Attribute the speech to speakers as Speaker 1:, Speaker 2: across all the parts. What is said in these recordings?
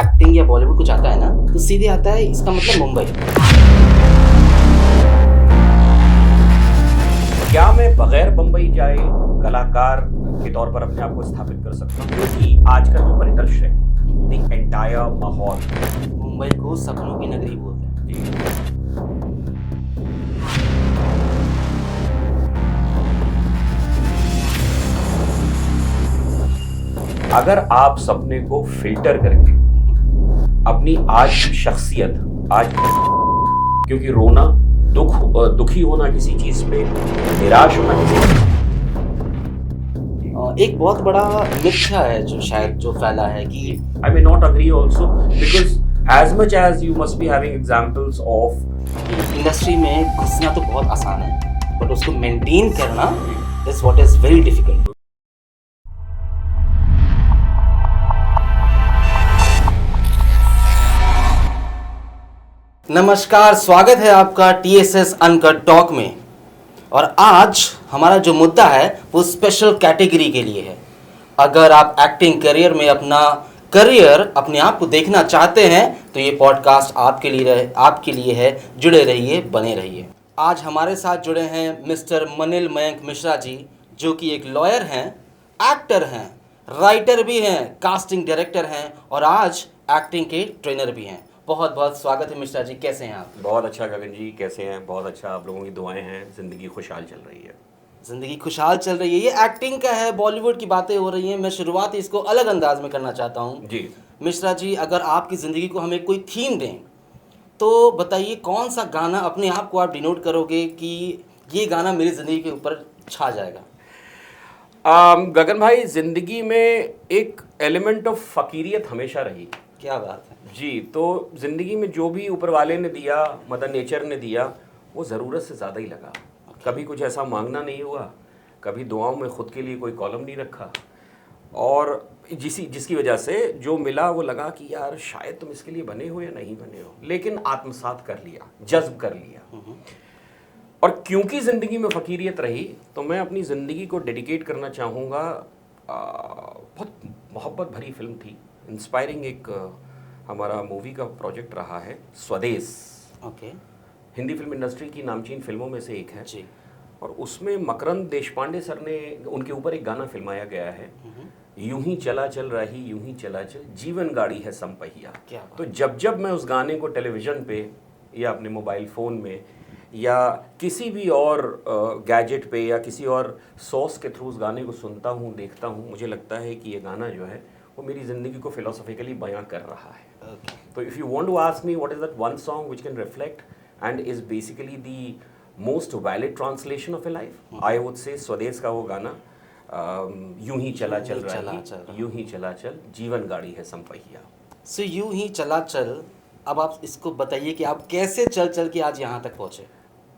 Speaker 1: Acting या बॉलीवुड कुछ आता है ना तो सीधे आता है इसका मतलब मुंबई।
Speaker 2: क्या मैं बगैर बम्बई जाए कलाकार के तौर पर अपने आप को स्थापित कर सकता हूँ? क्योंकि आज का जो परिदृश्य है, द एंटायर माहौल,
Speaker 1: मुंबई को सपनों की नगरी बोलते हैं।
Speaker 2: अगर आप सपने को फिल्टर करके अपनी आज की शख्सियत, आज क्योंकि रोना, दुखी होना किसी चीज पे, निराश होना किसी
Speaker 1: एक बहुत बड़ा मिथ्या है जो शायद जो फैला है कि
Speaker 2: I may not agree also, because as much as you must be having examples of
Speaker 1: industry में घुसना तो बहुत आसान है बट उसको मेंटेन करना is what is very difficult. नमस्कार, स्वागत है आपका TSS अनकट टॉक में। और आज हमारा जो मुद्दा है वो स्पेशल कैटेगरी के लिए है। अगर आप एक्टिंग करियर में अपने आप को देखना चाहते हैं तो ये पॉडकास्ट आपके लिए है। जुड़े रहिए, बने रहिए। आज हमारे साथ जुड़े हैं मिस्टर मनिल मयंक मिश्रा जी, जो कि एक लॉयर हैं, एक्टर हैं, राइटर भी हैं, कास्टिंग डायरेक्टर हैं और आज एक्टिंग के ट्रेनर भी हैं। बहुत बहुत स्वागत है मिश्रा जी, कैसे हैं आप?
Speaker 2: बहुत अच्छा गगन जी, कैसे हैं? बहुत अच्छा, आप लोगों की दुआएं हैं, ज़िंदगी खुशहाल चल रही है।
Speaker 1: ज़िंदगी खुशहाल चल रही है। ये एक्टिंग का है, बॉलीवुड की बातें हो रही हैं। मैं शुरुआत इसको अलग अंदाज में करना चाहता हूँ।
Speaker 2: जी
Speaker 1: मिश्रा जी, अगर आपकी ज़िंदगी को हमें कोई थीम दें तो बताइए कौन सा गाना अपने आप को आप डिनोट करोगे कि ये गाना मेरी ज़िंदगी के ऊपर छा जाएगा?
Speaker 2: गगन भाई, ज़िंदगी में एक एलिमेंट ऑफ फ़कीरियत हमेशा रही।
Speaker 1: क्या बात है
Speaker 2: जी, तो ज़िंदगी में जो भी ऊपर वाले ने दिया, मदर नेचर ने दिया, वो ज़रूरत से ज़्यादा ही लगा। कभी कुछ ऐसा मांगना नहीं हुआ, कभी दुआओं में खुद के लिए कोई कॉलम नहीं रखा, और जिसकी वजह से जो मिला वो लगा कि यार शायद तुम इसके लिए बने हो या नहीं बने हो, लेकिन आत्मसात कर लिया, जज्ब कर लिया। और क्योंकि ज़िंदगी में फ़कीरियत रही तो मैं अपनी ज़िंदगी को डेडिकेट करना चाहूँगा। बहुत मोहब्बत भरी फिल्म थी, इंस्पायरिंग एक हमारा मूवी का प्रोजेक्ट रहा है, स्वदेश।
Speaker 1: ओके
Speaker 2: हिंदी फिल्म इंडस्ट्री की नामचीन फिल्मों में से एक है
Speaker 1: जी।
Speaker 2: और उसमें मकरंद देशपांडे सर ने, उनके ऊपर एक गाना फिल्माया गया है, यूं ही चला चल रही यूं ही चला चल, जीवन गाड़ी है संपहिया।
Speaker 1: क्या बात।
Speaker 2: तो जब मैं उस गाने को टेलीविज़न पे या अपने मोबाइल फ़ोन में या किसी भी और गैजेट पे या किसी और सोर्स के थ्रू उस गाने को सुनता हूँ, देखता हूँ, मुझे लगता है कि ये गाना जो है वो मेरी ज़िंदगी को फिलोसॉफिकली बयां कर रहा है। तो if you want to ask me what is that one song which can reflect and is basically the most valid translation of a life, I would say Swades का वो गाना, यूं ही चला चल रही यूं ही चला चल, जीवन गाड़ी है संपहिया।
Speaker 1: सो यूं ही चला चल। अब आप इसको बताइए कि आप कैसे चल चल के आज यहाँ तक पहुँचे?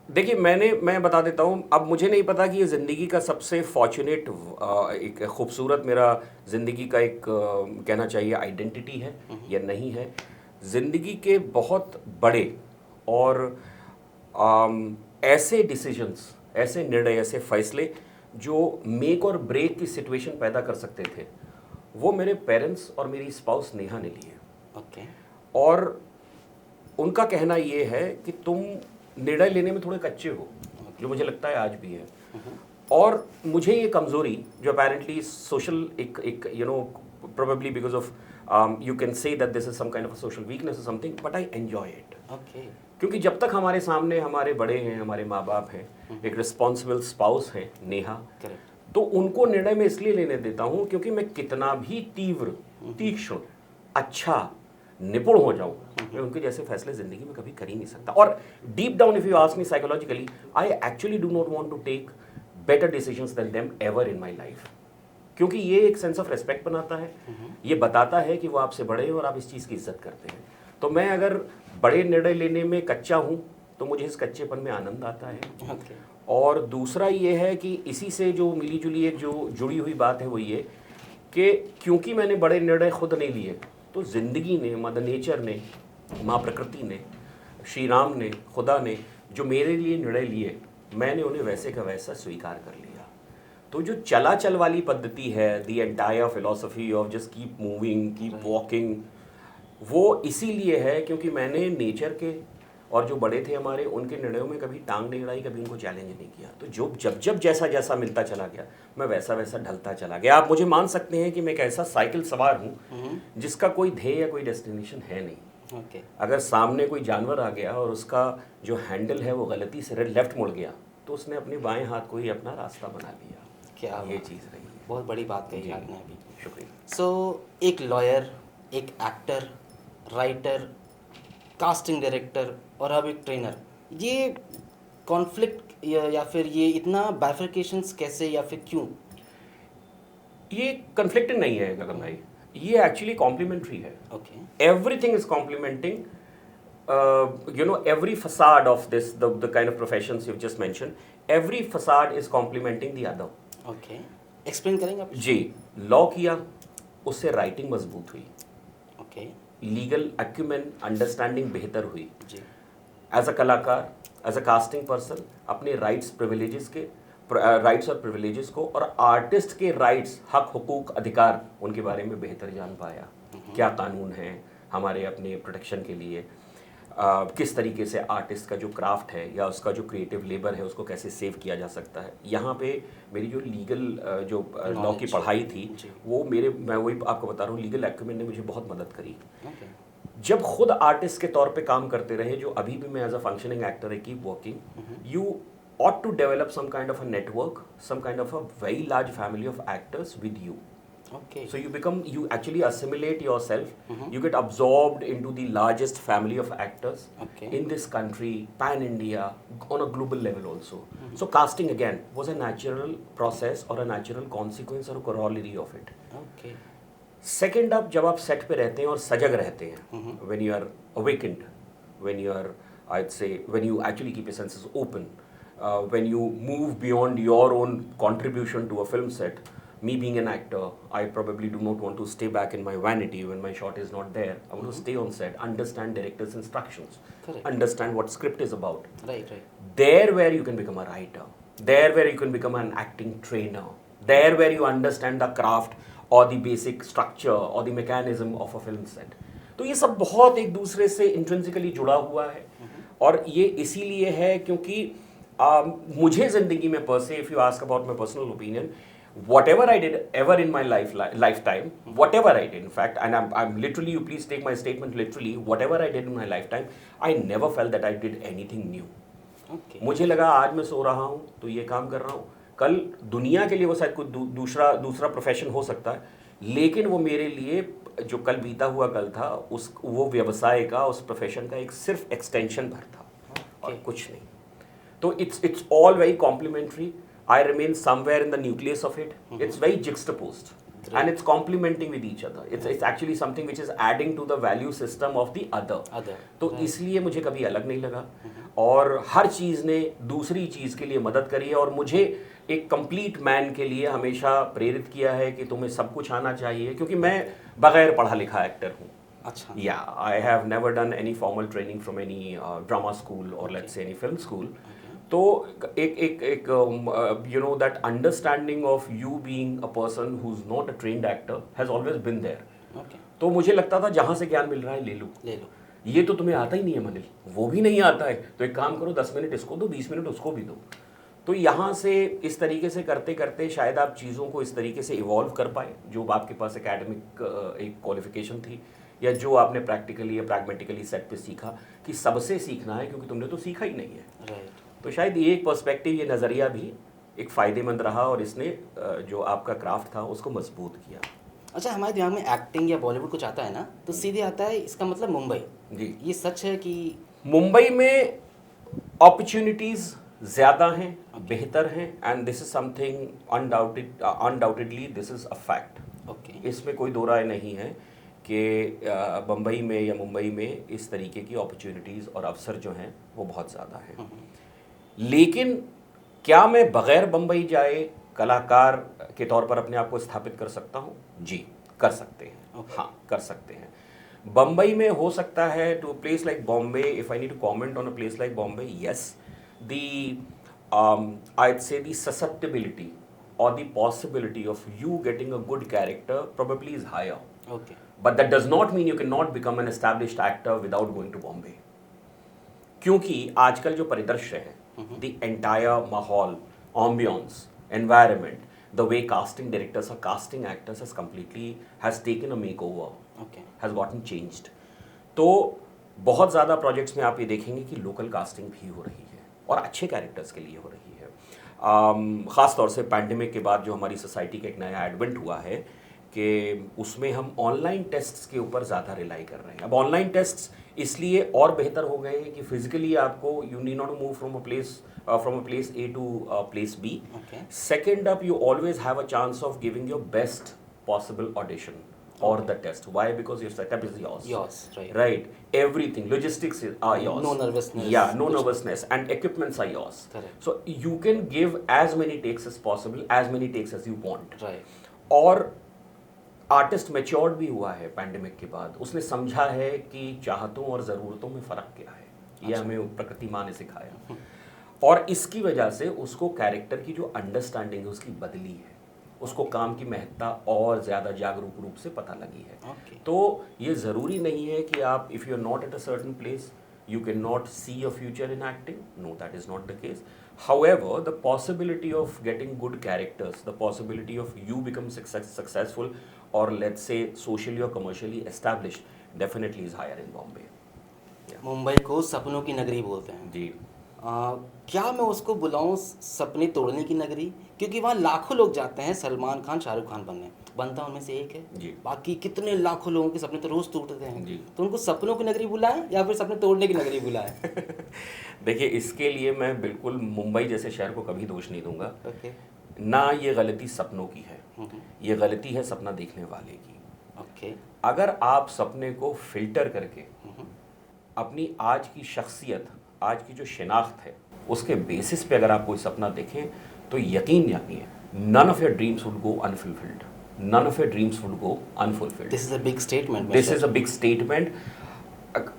Speaker 2: देखिए, मैं बता देता हूँ। अब मुझे नहीं पता कि ये ज़िंदगी का सबसे फॉर्चुनेट, एक खूबसूरत, मेरा ज़िंदगी का एक कहना चाहिए आइडेंटिटी है या नहीं है। ज़िंदगी के बहुत बड़े और ऐसे डिसीजंस, ऐसे निर्णय, ऐसे फैसले जो मेक और ब्रेक की सिचुएशन पैदा कर सकते थे, वो मेरे पेरेंट्स और मेरी स्पाउस नेहा ने लिए।
Speaker 1: ओके
Speaker 2: और उनका कहना ये है कि तुम निर्णय लेने में थोड़े कच्चे हो, जो मुझे लगता है आज भी है। और मुझे ये कमज़ोरी जो अपेरेंटली सोशल एक you know, probably because of you can say that this is some kind of a social weakness or something, but I enjoy it.
Speaker 1: Okay
Speaker 2: क्योंकि जब तक हमारे सामने हमारे बड़े हैं, हमारे माँ बाप हैं, एक रिस्पॉन्सिबल स्पाउस है नेहा,
Speaker 1: करेक्ट।
Speaker 2: तो उनको निर्णय मैं इसलिए लेने देता हूँ क्योंकि मैं कितना भी तीव्र, तीक्ष्ण, अच्छा, निपुण हो जाऊँ, मैं उनके जैसे फैसले ज़िंदगी में कभी कर ही नहीं सकता। और deep down if you ask me psychologically, I actually do not want to take better decisions then them ever in my life, क्योंकि ये एक सेंस ऑफ रेस्पेक्ट बनाता है, ये बताता है कि वो आपसे बड़े हैं और आप इस चीज़ की इज्जत करते हैं। तो मैं अगर बड़े निर्णय लेने में कच्चा हूँ तो मुझे इस कच्चेपन में आनंद आता है।
Speaker 1: ओके
Speaker 2: और दूसरा ये है कि इसी से जो मिली जुली एक जो जुड़ी हुई बात है वो ये कि क्योंकि मैंने बड़े निर्णय खुद नहीं लिए, तो ज़िंदगी ने, मदर नेचर ने, माँ प्रकृति ने, श्री राम ने, खुदा ने जो मेरे लिए निर्णय लिए, मैंने उन्हें वैसे का वैसा स्वीकार कर लिया। तो जो चला चल वाली पद्धति है, the entire philosophy of just keep moving, keep walking, वो इसीलिए है क्योंकि मैंने नेचर के और जो बड़े थे हमारे उनके निर्णयों में कभी टांग नहीं अड़ाई, कभी उनको चैलेंज नहीं किया। तो जो जब जब जैसा जैसा मिलता चला गया मैं वैसा वैसा ढलता चला गया। आप मुझे मान सकते हैं कि मैं एक ऐसा साइकिल सवार हूँ जिसका कोई ध्येय या कोई डेस्टिनेशन है नहीं।
Speaker 1: ओके।
Speaker 2: अगर सामने कोई जानवर आ गया और उसका जो हैंडल है वो गलती से लेफ्ट मुड़ गया तो उसने अपने बाएं हाथ को ही अपना रास्ता बना लिया।
Speaker 1: क्या
Speaker 2: ये
Speaker 1: बात।
Speaker 2: चीज़ रही है।
Speaker 1: बहुत बड़ी बात कही
Speaker 2: जी,
Speaker 1: आपने अभी।
Speaker 2: शुक्रिया।
Speaker 1: सो एक लॉयर, एक एक्टर, राइटर, कास्टिंग डायरेक्टर और अब एक ट्रेनर, ये कॉन्फ्लिक्ट या फिर ये इतना बाइफरकेशंस कैसे या फिर क्यों?
Speaker 2: ये कन्फ्लिक्टिंग नहीं है गगन भाई, ये एक्चुअली कॉम्प्लीमेंट्री है।
Speaker 1: Okay.
Speaker 2: Everything is complementing. Every facade of this, the kind of professions you've just mentioned, every facade is complementing the other.
Speaker 1: Okay, explain करेंगे आप?
Speaker 2: जी, लॉ किया, उससे राइटिंग मजबूत हुई,
Speaker 1: ओके।
Speaker 2: लीगल एक्यूमेन अंडरस्टैंडिंग बेहतर हुई।
Speaker 1: जी।
Speaker 2: As a कलाकार, as a casting person, अपने राइट्स प्रिविलेजेस के राइट्स और प्रिविलेजेस को और आर्टिस्ट के राइट्स, हक, हुकूक, अधिकार, उनके बारे में बेहतर जान पाया। क्या कानून है हमारे अपने प्रोटेक्शन के लिए, किस तरीके से आर्टिस्ट का जो क्राफ्ट है या उसका जो क्रिएटिव लेबर है उसको कैसे सेव किया जा सकता है। यहाँ पे मेरी जो लीगल जो लॉ की पढ़ाई थी वो मैं वही आपको बता रहा हूँ, लीगल एक्यूमेन ने मुझे बहुत मदद करी।
Speaker 1: ओके।
Speaker 2: जब खुद आर्टिस्ट के तौर पे काम करते रहे, जो अभी भी मैं एज अ फंक्शनिंग एक्टर है, keep working, you ought to develop some kind of a network, some kind of a very large family of actors with you.
Speaker 1: Okay.
Speaker 2: So you actually assimilate yourself, you get absorbed into the largest family of actors
Speaker 1: Okay.
Speaker 2: in this country, pan India, on a global level also. So casting again was a natural process or a natural consequence or a corollary of it.
Speaker 1: Okay.
Speaker 2: Second up, जब आप set पे रहते हैं और सजग रहते हैं, when you are awakened, when you are, I'd say, when you actually keep your senses open, when you move beyond your own contribution to a film set. Me being an actor, I probably do not want to stay back in my vanity when my shot is not there. I want to stay on set, understand director's instructions,
Speaker 1: Correct.
Speaker 2: understand what script is about.
Speaker 1: Right, right.
Speaker 2: There where you can become a writer, there where you can become an acting trainer, there where you understand the craft or the basic structure or the mechanism of a film set. तो ये सब बहुत एक दूसरे से intrinsically जुड़ा हुआ है और ये इसीलिए है क्योंकि मुझे ज़िंदगी में pursue, if you ask about my personal opinion, whatever I did ever in my lifetime, whatever I did, in fact, and I'm literally, you please take my statement literally, whatever I did in my lifetime, I never felt that I did anything new.
Speaker 1: Okay.
Speaker 2: मुझे लगा आज मैं सो रहा हूँ तो ये काम कर रहा हूँ, कल दुनिया के लिए वो शायद कोई दूसरा प्रोफेशन हो सकता है, लेकिन वो मेरे लिए जो कल बीता हुआ कल था वो व्यवसाय का, उस प्रोफेशन का एक सिर्फ एक्सटेंशन भर था और कुछ नहीं। तो it's all very complementary. I remain somewhere in the nucleus of it. It's very juxtaposed. And it's complementing with each other. It's actually something which is adding to the value system of the other. तो इसलिए मुझे कभी अलग नहीं लगा और हर चीज़ ने दूसरी चीज़ के लिए मदद करी है और मुझे एक कंप्लीट मैन के लिए हमेशा प्रेरित किया है कि तुम्हें सब कुछ आना चाहिए, क्योंकि मैं बगैर पढ़ा लिखा एक्टर हूँ।
Speaker 1: अच्छा।
Speaker 2: Yeah, I have never done any formal training from any drama school or let's say any film school. तो एक you know, that understanding of you being a person who's not a trained actor has always been there.
Speaker 1: Okay.
Speaker 2: तो मुझे लगता था जहाँ से ज्ञान मिल रहा है ले लो, ये तो तुम्हें आता ही नहीं है मनिल, वो भी नहीं आता है, तो एक काम करो 10 मिनट इसको दो, 20 मिनट उसको भी दो। तो यहाँ से इस तरीके से करते करते शायद आप चीज़ों को इस तरीके से इवॉल्व कर पाए, जो आपके पास एकेडमिक एक क्वालिफिकेशन थी या जो आपने प्रैक्टिकली या प्रैग्मेटिकली सेट पे सीखा कि सबसे सीखना है क्योंकि तुमने तो सीखा ही नहीं है।
Speaker 1: राइट।
Speaker 2: तो शायद ये एक पर्सपेक्टिव, ये नज़रिया भी एक फ़ायदेमंद रहा और इसने जो आपका क्राफ्ट था उसको मजबूत किया।
Speaker 1: अच्छा, हमारे दिमाग में एक्टिंग या बॉलीवुड कुछ आता है ना तो सीधे आता है इसका मतलब मुंबई।
Speaker 2: जी,
Speaker 1: ये सच है कि
Speaker 2: मुंबई में अपॉर्चुनिटीज़ ज़्यादा हैं, बेहतर हैं, and this is something undoubtedly this is a fact.
Speaker 1: Okay.
Speaker 2: इसमें कोई दो राय नहीं है कि बम्बई में या मुंबई में इस तरीके की अपॉर्चुनिटीज़ और अवसर जो हैं वो बहुत ज़्यादा हैं। लेकिन क्या मैं बग़ैर बम्बई जाए कलाकार के तौर पर अपने आप को स्थापित कर सकता हूँ? जी, कर सकते हैं। हाँ, कर सकते हैं। बम्बई में हो सकता है, to a place like Bombay, if I need to comment on a place like Bombay, yes, I'd say the susceptibility or the possibility of you getting a good character probably is higher.
Speaker 1: Okay.
Speaker 2: But that does not mean you can not become an established actor without going to Bombay, क्योंकि आजकल जो परिदृश्य है, the entire माहौल, ambience, environment, the way casting directors or casting actors has taken a makeover, has gotten changed. तो बहुत ज़्यादा projects में आप ये देखेंगे कि लोकल कास्टिंग भी हो रही है और अच्छे कैरेक्टर्स के लिए हो रही है। ख़ास तौर से पैंडेमिक के बाद जो हमारी सोसाइटी का एक नया एडवेंट हुआ है कि उसमें हम ऑनलाइन टेस्ट्स के ऊपर ज़्यादा रिलाई कर रहे हैं। अब ऑनलाइन टेस्ट्स इसलिए और बेहतर हो गए हैं कि फिजिकली आपको you need not move from a place A to place B.
Speaker 1: Okay.
Speaker 2: Second up, you always have a chance of giving your best possible audition or the test. Why? Because your setup is yours.
Speaker 1: Yours, right.
Speaker 2: Right. Everything, logistics are yours.
Speaker 1: No nervousness.
Speaker 2: Yeah, no nervousness, and equipments are yours.
Speaker 1: Correct.
Speaker 2: So you can give as many takes as possible, as many takes as you want.
Speaker 1: Right.
Speaker 2: और artist matured भी हुआ है pandemic के बाद, उसने समझा है कि चाहतों और ज़रूरतों में फ़र्क क्या है। ये हमें प्रकृति माँ ने सिखाया और इसकी वजह से उसको कैरेक्टर की जो अंडरस्टैंडिंग है उसकी बदली है, उसको काम की महत्ता और ज़्यादा जागरूक रूप से पता लगी है। तो ये ज़रूरी नहीं है कि आप if you are not at a certain place you cannot see a future in acting. No, that is not the case. However, the possibility of getting good characters, the possibility of you become successful or let's say socially or commercially established definitely is higher in Bombay.
Speaker 1: Mumbai को सपनों की नगरी बोलते हैं
Speaker 2: जी।
Speaker 1: क्या मैं उसको बुलाऊं सपने तोड़ने की नगरी, क्योंकि वहाँ लाखों लोग जाते हैं सलमान खान शाहरुख खान बनता उनमें से एक है
Speaker 2: जी।
Speaker 1: बाकी कितने लाखों लोगों के सपने तो रोज टूटते हैं
Speaker 2: जी।
Speaker 1: तो उनको सपनों की नगरी बुलाएं या फिर सपने तोड़ने की नगरी बुलाएं?
Speaker 2: देखिए, इसके लिए मैं बिल्कुल मुंबई जैसे शहर को कभी दोष नहीं दूंगा।
Speaker 1: ओके।
Speaker 2: ना ये गलती सपनों की है, ये गलती है सपना देखने वाले की।
Speaker 1: ओके।
Speaker 2: अगर आप सपने को फिल्टर करके अपनी आज की शख्सियत, आज की जो शिनाख्त है, उसके बेसिस पे अगर आप कोई सपना देखें तो यकीन जानिए none of your dreams would go unfulfilled, none of your dreams would go unfulfilled.
Speaker 1: This is a big statement.
Speaker 2: This is a big statement,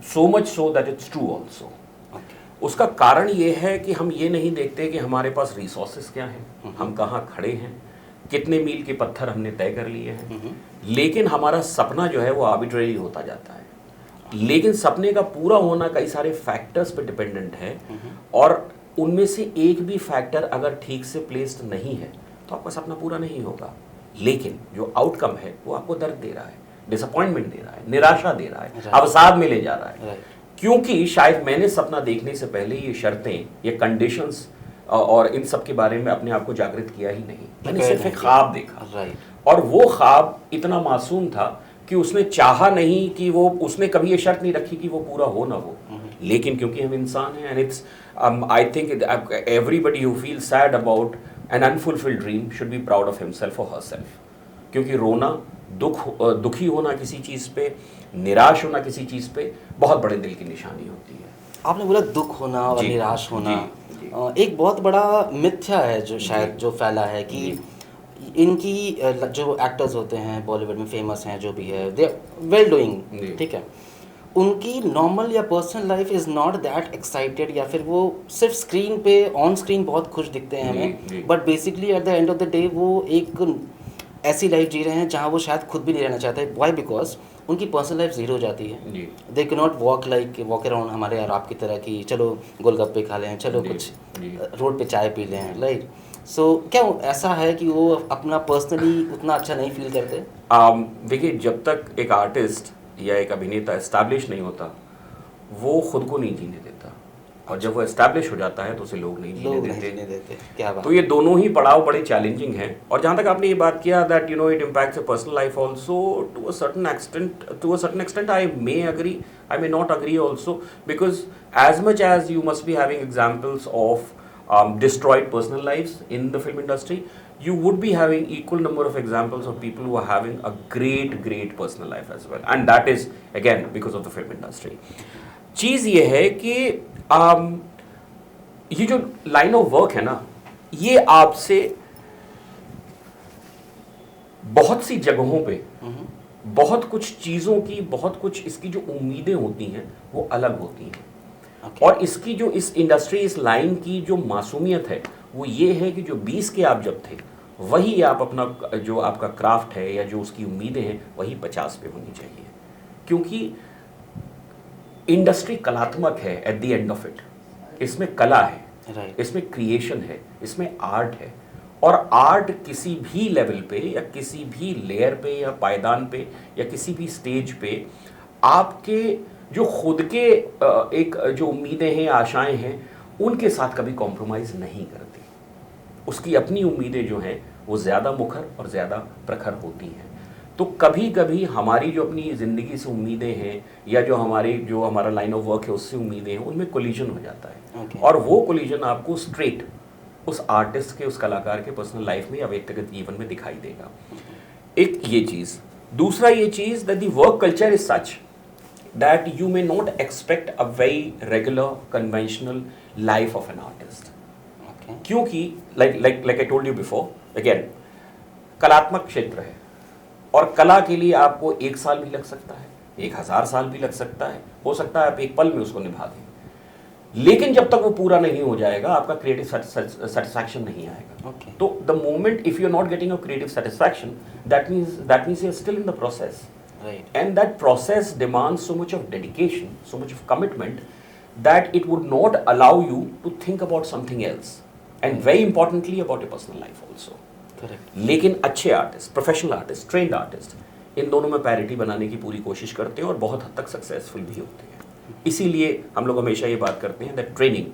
Speaker 2: so much so that it's true also.
Speaker 1: Okay.
Speaker 2: उसका कारण ये है कि हम ये नहीं देखते कि हमारे पास रिसोर्सेस क्या हैं, हम कहाँ खड़े हैं, कितने मील के पत्थर हमने तय कर लिए हैं, लेकिन हमारा सपना जो है वो आर्बिट्रेरी होता जाता है। लेकिन सपने का पूरा होना कई सारे फैक्टर्स पे डिपेंडेंट है और उनमें से एक भी फैक्टर अगर ठीक से प्लेस्ड नहीं है तो आपका सपना पूरा नहीं होगा। लेकिन जो आउटकम है वो आपको दर्द दे रहा है, डिसअपॉइंटमेंट दे रहा है, निराशा दे रहा है, अवसाद में ले जा रहा है, क्योंकि शायद मैंने सपना देखने से पहले ये शर्तें, ये कंडीशंस और इन सब के बारे में अपने आप को जागृत किया ही नहीं। मैंने सिर्फ एक ख्वाब देखा और वो ख्वाब इतना मासूम था कि उसने चाहा नहीं कि वो, उसने कभी ये शर्त नहीं रखी कि वो पूरा हो ना हो। लेकिन क्योंकि हम इंसान हैं and it's I think everybody who feel sad about an unfulfilled dream should be proud of himself और हरसेल्फ, क्योंकि रोना, दुखी होना किसी चीज़ पे, निराश होना किसी चीज़ पे बहुत बड़े दिल की निशानी होती है।
Speaker 1: आपने बोला दुख होना और निराश होना, एक बहुत बड़ा मिथ्या है जो शायद जो फैला है कि इनकी जो एक्टर्स होते हैं बॉलीवुड में फेमस हैं जो भी है, दे वेल डूइंग, ठीक है, उनकी नॉर्मल या personal life is not that excited, या फिर वो सिर्फ स्क्रीन पे ऑन स्क्रीन बहुत खुश दिखते हैं हमें, but basically at the end of the day वो एक ऐसी लाइफ जी रहे हैं जहाँ वो शायद खुद भी नहीं रहना चाहते। वाई? बिकॉज उनकी पर्सनल लाइफ ज़ीरो हो जाती है। They can not walk around हमारे और आपकी तरह की चलो गोलगप्पे खा लें, चलो कुछ रोड पे चाय पी लें, राइट? सो क्या ऐसा है कि वो अपना पर्सनली उतना अच्छा नहीं फील करते?
Speaker 2: देखिए, जब तक एक आर्टिस्ट या एक अभिनेता एस्टैब्लिश नहीं होता वो खुद को नहीं जीने देता, और जब वो एस्टैब्लिश हो जाता है तो उसे लोग नहीं जीने देते।
Speaker 1: क्या बात।
Speaker 2: तो ये दोनों ही पड़ाव बड़े चैलेंजिंग हैं। और जहाँ तक आपने ये बात किया that you know it impacts your personal life also to a certain extent, I may agree, I may not agree also, because as much as you must be having examples of destroyed personal lives in the film industry, you would be having equal number of examples of people who are having a great personal life as well, and that is again because of the film industry. चीज़ ये है कि ये जो line of work है ना, ये आपसे बहुत सी जगहों पे बहुत कुछ चीज़ों की, बहुत कुछ इसकी जो उम्मीदें होती हैं वो अलग होती हैं। और इसकी जो इस इंडस्ट्री, इस लाइन की जो मासूमियत है वो ये है कि जो 20 के आप जब थे वही आप अपना जो आपका क्राफ्ट है या जो उसकी उम्मीदें हैं वही 50 पे होनी चाहिए, क्योंकि इंडस्ट्री कलात्मक है at the end of it. इसमें कला है,
Speaker 1: राइट,
Speaker 2: इसमें क्रिएशन है, इसमें आर्ट है। और आर्ट किसी भी लेवल पे या किसी भी लेयर पे या पायदान पे या किसी भी स्टेज पे आपके जो खुद के एक जो उम्मीदें हैं, आशाएं हैं, उनके साथ कभी कॉम्प्रोमाइज़ नहीं करती। उसकी अपनी उम्मीदें जो हैं वो ज़्यादा मुखर और ज़्यादा प्रखर होती हैं। तो कभी कभी हमारी जो अपनी ज़िंदगी से उम्मीदें हैं या जो हमारा लाइन ऑफ वर्क है उससे उम्मीदें हैं, उनमें कोलिजन हो जाता है।
Speaker 1: Okay.
Speaker 2: और वो कोलिजन आपको स्ट्रेट उस आर्टिस्ट के, उस कलाकार के पर्सनल लाइफ में या व्यक्तिगत जीवन में दिखाई देगा। एक ये चीज़। दूसरा ये चीज़ that the work culture is such that you may not expect a very regular conventional life of an artist,
Speaker 1: okay.
Speaker 2: क्योंकि like I told you before, again कलात्मक क्षेत्र है और कला के लिए आपको 1 साल भी लग सकता है, 1000 साल भी लग सकता है, हो सकता है आप एक पल में उसको निभा दें, लेकिन जब तक वो पूरा नहीं हो जाएगा आपका क्रिएटिव सेटिस्फैक्शन नहीं आएगा।
Speaker 1: Okay.
Speaker 2: तो the moment if you are not getting a creative satisfaction, that means you are still in the process.
Speaker 1: Right.
Speaker 2: And that process demands so much of dedication, so much of commitment, that it would not allow you to think about something else, and very importantly about your personal life also.
Speaker 1: Correct.
Speaker 2: लेकिन अच्छे artist, professional artist, trained artist, इन दोनों में parity बनाने की पूरी कोशिश करते हैं और बहुत हद तक सक्सेसफुल भी होते हैं। इसीलिए हम लोग हमेशा ये बात करते हैं that training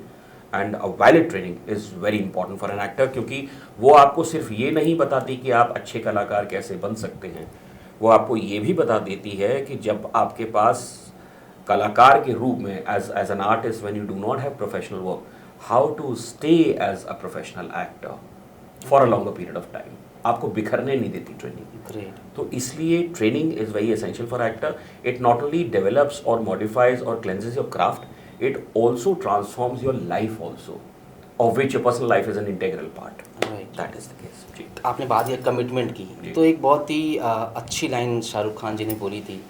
Speaker 2: and a valid training is very important for an actor, क्योंकि वो आपको सिर्फ ये नहीं बताती कि आप अच्छे कलाकार कैसे बन सकते हैं, वो आपको ये भी बता देती है कि जब आपके पास कलाकार के रूप में as an artist when you do not have professional work, how to stay as a professional actor for a longer period of time. आपको बिखरने नहीं देती ट्रेनिंग।
Speaker 1: Great.
Speaker 2: तो इसलिए training is very essential for actor. It not only develops और modifies और cleanses your craft, it also transforms your life also, of which your personal life is an integral part.
Speaker 1: Right.
Speaker 2: That is the case. जी।
Speaker 1: आपने बात किया commitment की,
Speaker 2: जी।
Speaker 1: तो एक बहुत ही अच्छी लाइन शाहरुख खान जी ने बोली थी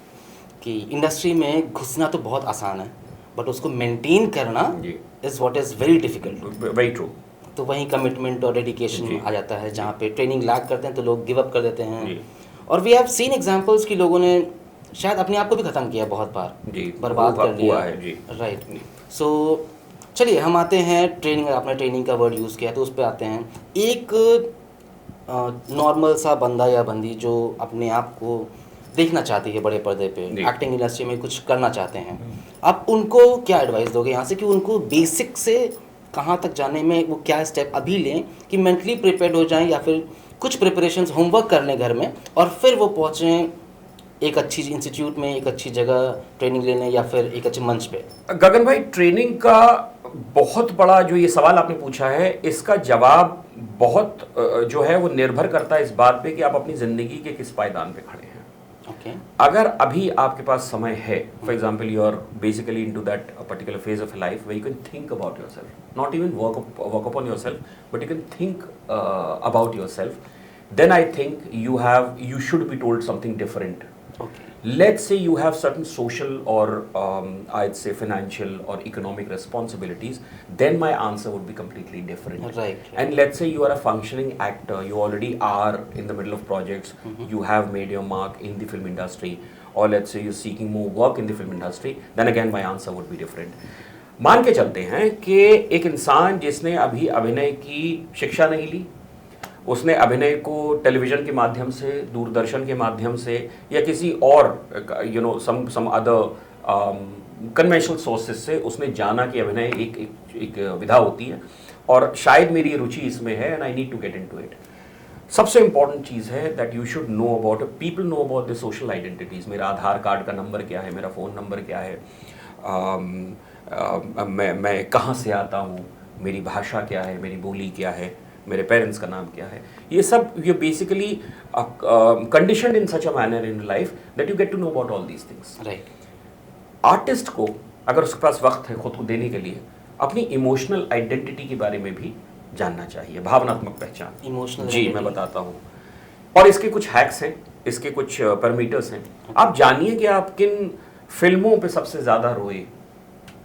Speaker 1: कि इंडस्ट्री में घुसना तो बहुत आसान है, बट उसको मेंटेन करना
Speaker 2: जी।
Speaker 1: Is what is very difficult.
Speaker 2: Very true.
Speaker 1: तो वहीं कमिटमेंट और
Speaker 2: जी।
Speaker 1: डेडिकेशन आ जाता है, जहाँ पे ट्रेनिंग लैग करते हैं तो लोग गिव अप कर देते हैं।
Speaker 2: जी।
Speaker 1: और वी हैव सीन एग्जांपल्स कि लोगों ने शायद अपने आप को भी ख़त्म किया बहुत बार,
Speaker 2: जी,
Speaker 1: बर्बाद कर दिया
Speaker 2: हुआ है। जी।
Speaker 1: राइट। सो चलिए हम आते हैं ट्रेनिंग, आपने ट्रेनिंग का वर्ड यूज़ किया तो उस पर आते हैं। एक नॉर्मल सा बंदा या बंदी जो अपने आप को देखना चाहती है बड़े पर्दे पे,
Speaker 2: जी।
Speaker 1: एक्टिंग इंडस्ट्री में कुछ करना चाहते हैं, आप उनको क्या एडवाइस दोगे यहाँ से कि उनको बेसिक से कहाँ तक जाने में वो क्या स्टेप अभी लें कि मेंटली प्रिपेयर्ड हो जाएं, या फिर कुछ प्रिपरेशंस होमवर्क कर लें घर में और फिर वो पहुँचें एक अच्छी इंस्टीट्यूट में, एक अच्छी जगह ट्रेनिंग लेने या फिर एक अच्छे मंच पे?
Speaker 2: गगन भाई, ट्रेनिंग का बहुत बड़ा जो ये सवाल आपने पूछा है, इसका जवाब बहुत जो है वो निर्भर करता है इस बात पे कि आप अपनी ज़िंदगी के किस पायदान पे खड़े हैं।
Speaker 1: Okay.
Speaker 2: अगर अभी आपके पास समय है, for example you are basically into that particular phase of life way you can think about yourself, not even work upon yourself, but you can think about yourself, then I think you should be told something different.
Speaker 1: Okay.
Speaker 2: Let's say you have certain social or I'd say financial or economic responsibilities, then my answer would be completely different.
Speaker 1: Right.
Speaker 2: And let's say you are a functioning actor, you already are in the middle of projects, you have made your mark in the film industry, or let's say you're seeking more work in the film industry, then again my answer would be different. मान के चलते हैं कि एक इंसान जिसने अभी अभिनय की शिक्षा नहीं ली, उसने अभिनय को टेलीविज़न के माध्यम से, दूरदर्शन के माध्यम से या किसी और सम अदर कन्वेंशनल सोर्सेज से उसने जाना कि अभिनय एक विधा होती है और शायद मेरी रुचि इसमें है and I need to get into it. सबसे इंपॉर्टेंट चीज़ है that you should know about, people know about the social identities. मेरा आधार कार्ड का नंबर क्या है, मेरा फ़ोन नंबर क्या है, मैं कहाँ से आता हूँ, मेरी भाषा क्या है, मेरी बोली क्या है, मेरे पेरेंट्स का नाम क्या है। ये सब you basically conditioned in such a manner in life that you get to know about all these things.
Speaker 1: Right.
Speaker 2: Artist को अगर उसके पास वक्त है खुद को देने के लिए, अपनी इमोशनल आइडेंटिटी के बारे में भी जानना चाहिए, भावनात्मक पहचान।
Speaker 1: इमोशनल
Speaker 2: जी, मैं बताता हूँ। और इसके कुछ हैक्स हैं, इसके कुछ पैरामीटर्स हैं। आप जानिए कि आप किन फिल्मों पे सबसे ज़्यादा रोए,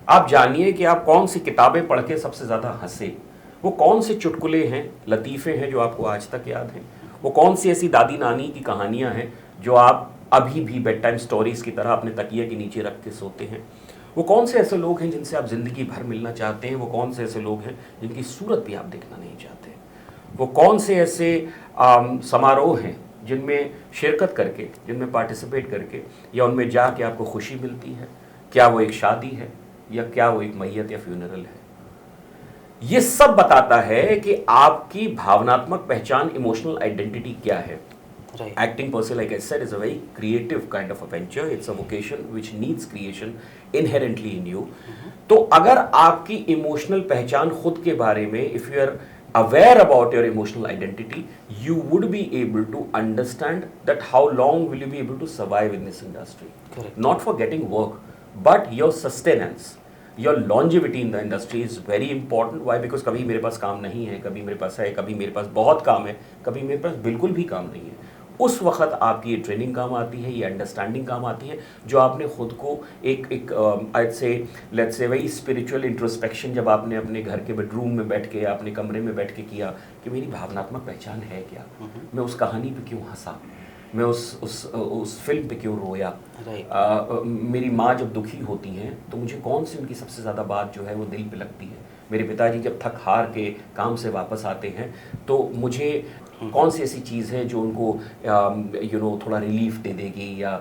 Speaker 2: आप जानिए कि आप कौन सी किताबें पढ़ के सबसे ज़्यादा हंसे, वो कौन से चुटकुले हैं, लतीफ़े हैं जो आपको आज तक याद हैं, वो कौन सी ऐसी दादी नानी की कहानियाँ हैं जो आप अभी भी बेड टाइम स्टोरीज़ की तरह अपने तकिए के नीचे रख के सोते हैं, वो कौन से ऐसे लोग हैं जिनसे आप ज़िंदगी भर मिलना चाहते हैं, वो कौन से ऐसे लोग हैं जिनकी सूरत भी आप देखना नहीं चाहते, वो कौन से ऐसे समारोह हैं जिनमें शिरकत करके, जिनमें पार्टिसिपेट करके या उनमें जाके आपको खुशी मिलती है, क्या वो एक शादी है या क्या वो एक मैयत या फ्यूनरल है। ये सब बताता है कि आपकी भावनात्मक पहचान, इमोशनल आइडेंटिटी क्या है।
Speaker 1: Right.
Speaker 2: Acting per se, like I said, is a very creative kind of a venture. It's a vocation which needs creation inherently in you. तो अगर आपकी इमोशनल पहचान खुद के बारे में, if you are aware about your emotional identity, you would be able to understand that how long will you be able to survive in this industry.
Speaker 1: Correct.
Speaker 2: Not for getting work, but your sustenance. Your longevity in the industry is very important. Why? Because कभी मेरे पास काम नहीं है, कभी मेरे पास है, कभी मेरे पास बहुत काम है, कभी मेरे पास बिल्कुल भी काम नहीं है। उस वक्त आपकी ये ट्रेनिंग काम आती है, ये अंडरस्टैंडिंग काम आती है, जो आपने खुद को एक I'd say let's say वही स्पिरिचुअल इंट्रोस्पेक्शन जब आपने अपने घर के बेडरूम में बैठ के, अपने कमरे में बैठ के किया कि मेरी भावनात्मक पहचान है क्या, मैं उस कहानी पे क्यों हंसा, मैं उस फिल्म पे क्यों रोया, मेरी माँ जब दुखी होती हैं तो मुझे कौन सी उनकी सबसे ज़्यादा बात जो है वो दिल पे लगती है, मेरे पिताजी जब थक हार के काम से वापस आते हैं तो मुझे कौन सी ऐसी चीज़ है जो उनको थोड़ा रिलीफ दे देगी या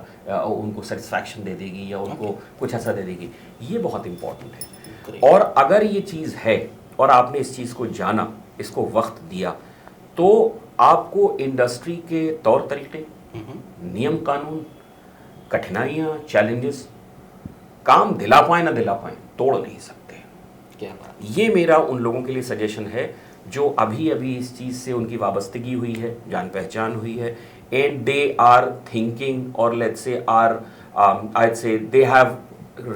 Speaker 2: उनको सेटिस्फैक्शन दे देगी या उनको कुछ ऐसा दे देगी। ये बहुत इम्पॉर्टेंट है। और अगर ये चीज़ है और आपने इस चीज़ को जाना, इसको वक्त दिया, तो आपको इंडस्ट्री के तौर तरीके, नियम कानून, कठिनाइयाँ, चैलेंजेस काम दिला पाए ना दिला पाए, तोड़ नहीं सकते।
Speaker 1: क्या बात।
Speaker 2: ये मेरा उन लोगों के लिए सजेशन है जो अभी अभी इस चीज़ से उनकी वाबस्तगी हुई है, जान पहचान हुई है, एंड दे आर थिंकिंग और let's say are I'd say they have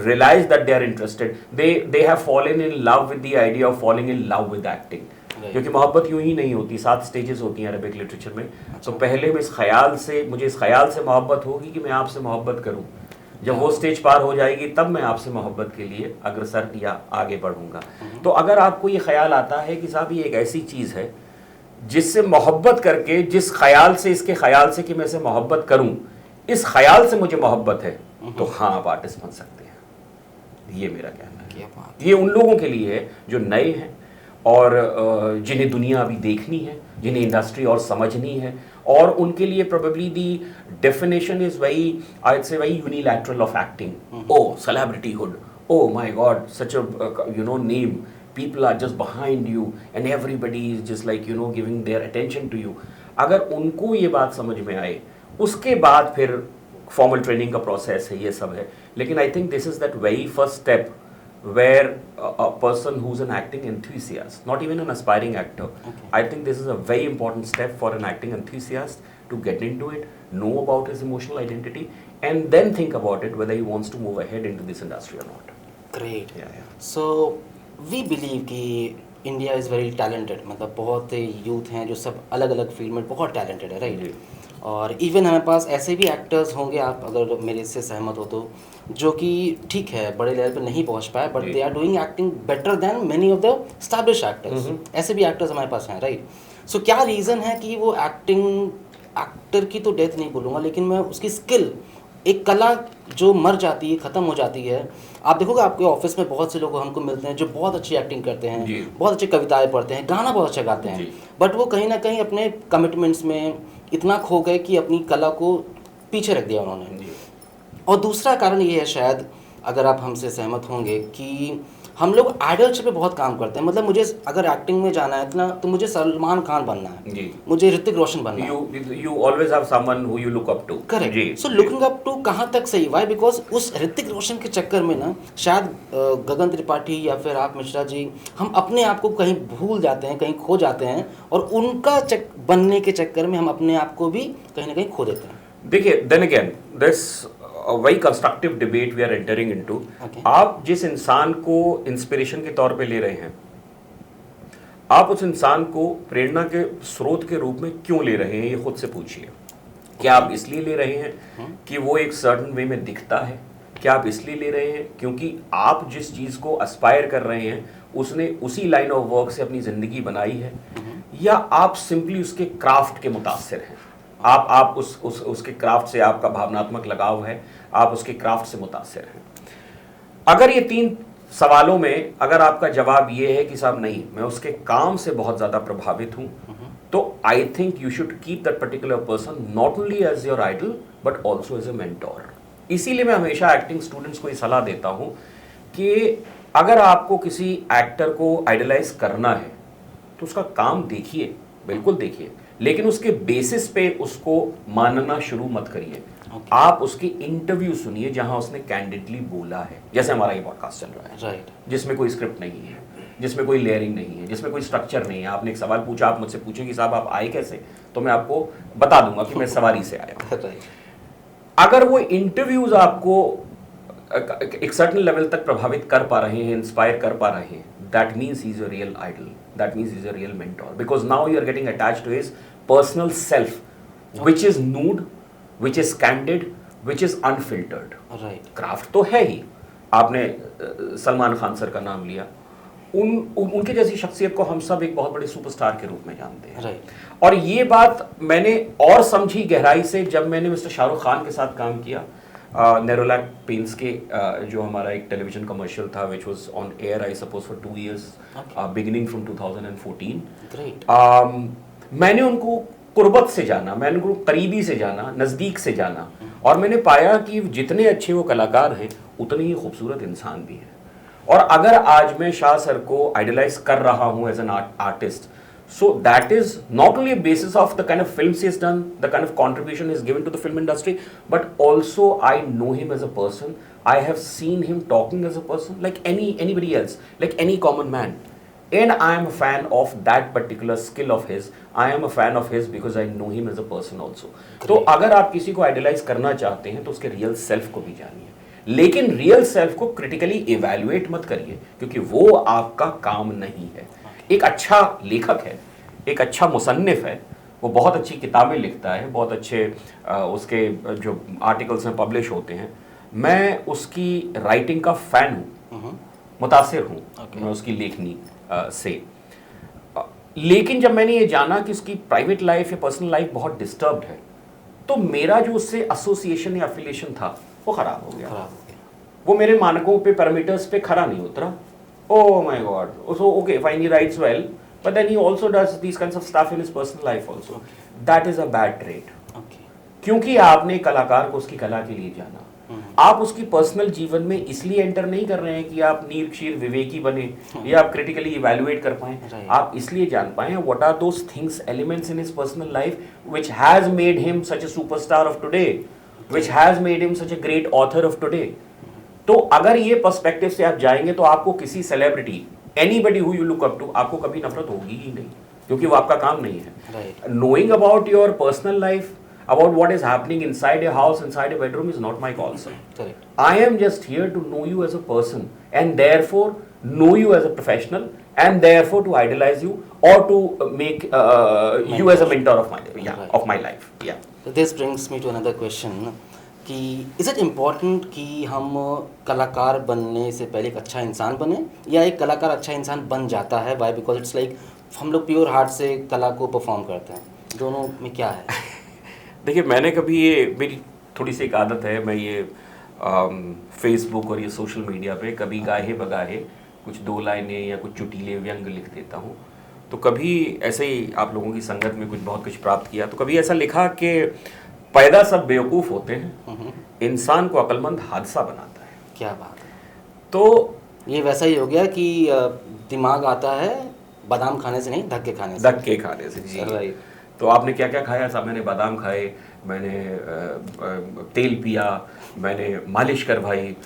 Speaker 2: realized that they are interested, they have fallen in love with the idea of falling in love with acting. क्योंकि मोहब्बत यूं ही नहीं होती, 7 स्टेजेस होती हैं Arabic literature में। तो पहले मैं मुझे इस ख्याल से मोहब्बत होगी कि मैं आपसे मोहब्बत करूं, जब वो स्टेज पार हो जाएगी तब मैं आपसे मोहब्बत के लिए अग्रसर या आगे बढ़ूंगा। तो अगर आपको ये ख्याल आता है कि साहब ये एक ऐसी चीज़ है जिससे मोहब्बत करके, जिस ख्याल से, इसके ख्याल से कि मैं इसे मोहब्बत करूं, इस ख्याल से मुझे मोहब्बत है, तो हाँ आप आर्टिस्ट बन सकते हैं। ये मेरा कहना है। ये उन लोगों के लिए है जो नए हैं और जिन्हें दुनिया अभी देखनी है, जिन्हें इंडस्ट्री और समझनी है, और उनके लिए probably the definition is very unilateral of acting. Oh celebrityhood, oh my God, such a name, people are just behind you and everybody is just like giving their attention to you। अगर उनको ये बात समझ में आए, उसके बाद फिर फॉर्मल ट्रेनिंग का प्रोसेस है, ये सब है। लेकिन I think this is that very first step where a person who's an acting enthusiast, not even an aspiring actor, I think this is a very important step for an acting enthusiast to get into it, know about his emotional identity, and then think about it whether he wants to move ahead into this industry or not.
Speaker 1: Great.
Speaker 2: Yeah.
Speaker 1: So we believe कि India is very talented, मतलब बहुत youth हैं जो सब अलग अलग field में बहुत टैलेंटेड है, राइट। और इवन हमारे पास ऐसे भी एक्टर्स होंगे, आप अगर मेरे से सहमत हो तो, जो कि ठीक है बड़े लेवल पे नहीं पहुंच पाए, but they are doing acting better than many of the established actors. ऐसे भी एक्टर्स हमारे पास हैं, राइट। सो क्या रीज़न है कि वो एक्टर की तो डेथ नहीं बोलूँगा, लेकिन मैं उसकी स्किल, एक कला जो मर जाती है, ख़त्म हो जाती है। आप देखोगे आपके ऑफिस में बहुत से लोग हमको मिलते हैं जो बहुत अच्छी एक्टिंग करते हैं, बहुत अच्छी कविताएं पढ़ते हैं, गाना बहुत अच्छा गाते हैं, बट वो कहीं ना कहीं अपने कमिटमेंट्स में इतना खो गए कि अपनी कला को पीछे रख दिया उन्होंने। और दूसरा कारण ये है, शायद अगर आप हमसे सहमत होंगे, कि हम लोग आइडल्स पे बहुत काम करते हैं। मतलब मुझे अगर एक्टिंग में जाना है इतना, तो मुझे सलमान खान बनना है, मुझे ऋतिक रोशन बनना है।
Speaker 2: You always have someone who you look up to.
Speaker 1: Correct. So looking up to कहाँ तक सही? वाई? बिकॉज उस ऋतिक रोशन के चक्कर में ना, शायद गगन त्रिपाठी या फिर आप मिश्रा जी, हम अपने आप को कहीं भूल जाते हैं, कहीं खो जाते हैं, और उनका बनने के चक्कर में हम अपने आप को भी कहीं ना कहीं खो देते हैं।
Speaker 2: देखिए, then again this a very constructive debate we are entering into. आप जिस इंसान को इंस्पिरेशन के तौर पे ले रहे हैं, आप उस इंसान को प्रेरणा के स्रोत के रूप में क्यों ले रहे हैं, ये खुद से पूछिए। क्या आप इसलिए ले रहे हैं कि वो एक सर्टन वे में दिखता है, क्या आप इसलिए ले रहे हैं क्योंकि आप जिस चीज़ को एस्पायर कर रहे हैं उसने उसी लाइन ऑफ वर्क से अपनी ज़िंदगी बनाई है, या आप सिंपली उसके क्राफ्ट के मुतासिर हैं? आप उसके क्राफ्ट से आपका भावनात्मक लगाव है, आप उसके क्राफ्ट से मुतासिर हैं। अगर ये 3 सवालों में अगर आपका जवाब ये है कि साहब नहीं, मैं उसके काम से बहुत ज़्यादा प्रभावित हूँ, तो I think you should keep that particular person not only as your idol but also as a mentor. इसीलिए मैं हमेशा एक्टिंग स्टूडेंट्स को ये सलाह देता हूँ कि अगर आपको किसी एक्टर को आइडलाइज करना है तो उसका काम देखिए, बिल्कुल देखिए, लेकिन उसके बेसिस पे उसको मानना शुरू मत करिए। आप उसके इंटरव्यू सुनिए जहां उसने कैंडिडली बोला है, जैसे हमारा ये पॉडकास्ट चल रहा है,
Speaker 1: राइट,
Speaker 2: जिसमें कोई स्क्रिप्ट नहीं है, जिसमें कोई लेयरिंग नहीं है, जिसमें कोई स्ट्रक्चर नहीं है। आपने एक सवाल पूछा, आप मुझसे पूछें कि साहब आप आए कैसे, तो मैं आपको बता दूंगा कि मैं सवारी से आया हूं।
Speaker 1: राइट,
Speaker 2: अगर वो इंटरव्यूज आपको एक सर्टेन लेवल तक प्रभावित कर पा रहे हैं, इंस्पायर कर पा रहे हैं, that means he is a real idol, that means he is a real mentor, because now you are getting attached to his personal self, which is nude, which is candid, which is unfiltered.
Speaker 1: Right,
Speaker 2: craft तो है ही। आपने Salman Khan sir का नाम लिया, उनके जैसी शख्सियत को हम सब एक बहुत बड़े सुपरस्टार के रूप में जानते हैं।
Speaker 1: राइट,
Speaker 2: और ये बात मैंने और समझी गहराई से जब मैंने मिस्टर शाहरुख खान के साथ काम किया। नेरोलैक पेंट्स के जो हमारा एक टेलीविजन कमर्शियल था which was on air I suppose for 2 years, beginning from 2014।
Speaker 1: Great,
Speaker 2: मैंने उनको कुर्बत से जाना, मैंने उनको करीबी से जाना, नज़दीक से जाना, और मैंने पाया कि जितने अच्छे वो कलाकार हैं उतने ही खूबसूरत इंसान भी हैं। और अगर आज मैं शाह सर को आइडलाइज कर रहा हूँ as an artist, so that is not only a basis of the kind of films he has done, the kind of contribution he has given to the film industry, but also I know him as a person. I have seen him talking as a person like anybody else, like any common man. And I am a fan of that particular skill of his. I am a fan of his because I know him as a person also. तो अगर आप किसी को idolise करना चाहते हैं तो उसके रियल सेल्फ को भी जानिए, लेकिन रियल सेल्फ को क्रिटिकली इवैल्यूएट मत करिए, क्योंकि वो आपका काम नहीं है। एक अच्छा लेखक है, एक अच्छा मुसन्निफ है, वो बहुत अच्छी किताबें लिखता है, बहुत अच्छे उसके जो आर्टिकल्स में पब्लिश होते हैं, मैं उसकी राइटिंग का फ़ैन हूँ, मुतासिर हूँ मैं उसकी लेखनी से। लेकिन जब मैंने ये जाना कि उसकी प्राइवेट लाइफ या पर्सनल लाइफ बहुत डिस्टर्ब्ड है, तो मेरा जो उससे एसोसिएशन या एफिलिएशन था वो ख़राब हो गया। वो मेरे मानकों पे, पैरामीटर्स पे खरा नहीं उतरा। Oh my God. So okay, fine, he writes well, but then he also does these kinds of stuff in his personal life also. That is a bad trait.
Speaker 1: Okay.
Speaker 2: क्योंकि आपने कलाकार को उसकी कला के लिए जाना, आप उसकी पर्सनल जीवन में इसलिए एंटर नहीं कर रहे हैं कि आप नीर क्षीर विवेकी बने या आप क्रिटिकली इवैल्यूएट कर पाएं, आप इसलिए जान पाएं what are those things, elements in his personal life which has made him such a superstar of today, which has made him such a great author of today. तो अगर ये पर्सपेक्टिव से आप जाएंगे तो आपको किसी celebrity, anybody who you look up to, आपको कभी नफरत होगी ही नहीं, क्योंकि वो आपका काम नहीं है। Knowing about your personal life, about what is happening inside your house, inside your bedroom is not my call, sir.
Speaker 1: Correct.
Speaker 2: I am just here to know you as a person and therefore know you as a professional and therefore to idolize you or to make you as a mentor of my life. Yeah.
Speaker 1: So this brings me to another question कि is it important कि हम कलाकार बनने से पहले एक अच्छा इंसान बने, या एक कलाकार अच्छा इंसान बन जाता है? Why? Because it's like हम लोग प्योर हार्ट से कला को परफॉर्म करते हैं, दोनों में क्या है?
Speaker 2: देखिए, मैंने कभी ये, मेरी थोड़ी सी एक आदत है, मैं ये फेसबुक और ये सोशल मीडिया पे कभी गाहे बगाहे कुछ 2 लाइनें या कुछ चुटीले व्यंग लिख देता हूँ। तो कभी ऐसे ही आप लोगों की संगत में बहुत कुछ प्राप्त किया, तो कभी ऐसा लिखा कि पैदा सब बेवकूफ़ होते हैं, इंसान को अक्लमंद हादसा बनाता है।
Speaker 1: क्या बात है।
Speaker 2: तो
Speaker 1: ये वैसा ही हो गया कि दिमाग आता है बादाम खाने से नहीं, धक्के खाने से।
Speaker 2: धक्के खाने से, जी।
Speaker 1: राइट।
Speaker 2: तो आपने क्या क्या खाया साहब? मैंने बादाम खाए, मैंने तेल पिया, मैंने मालिश करवाई,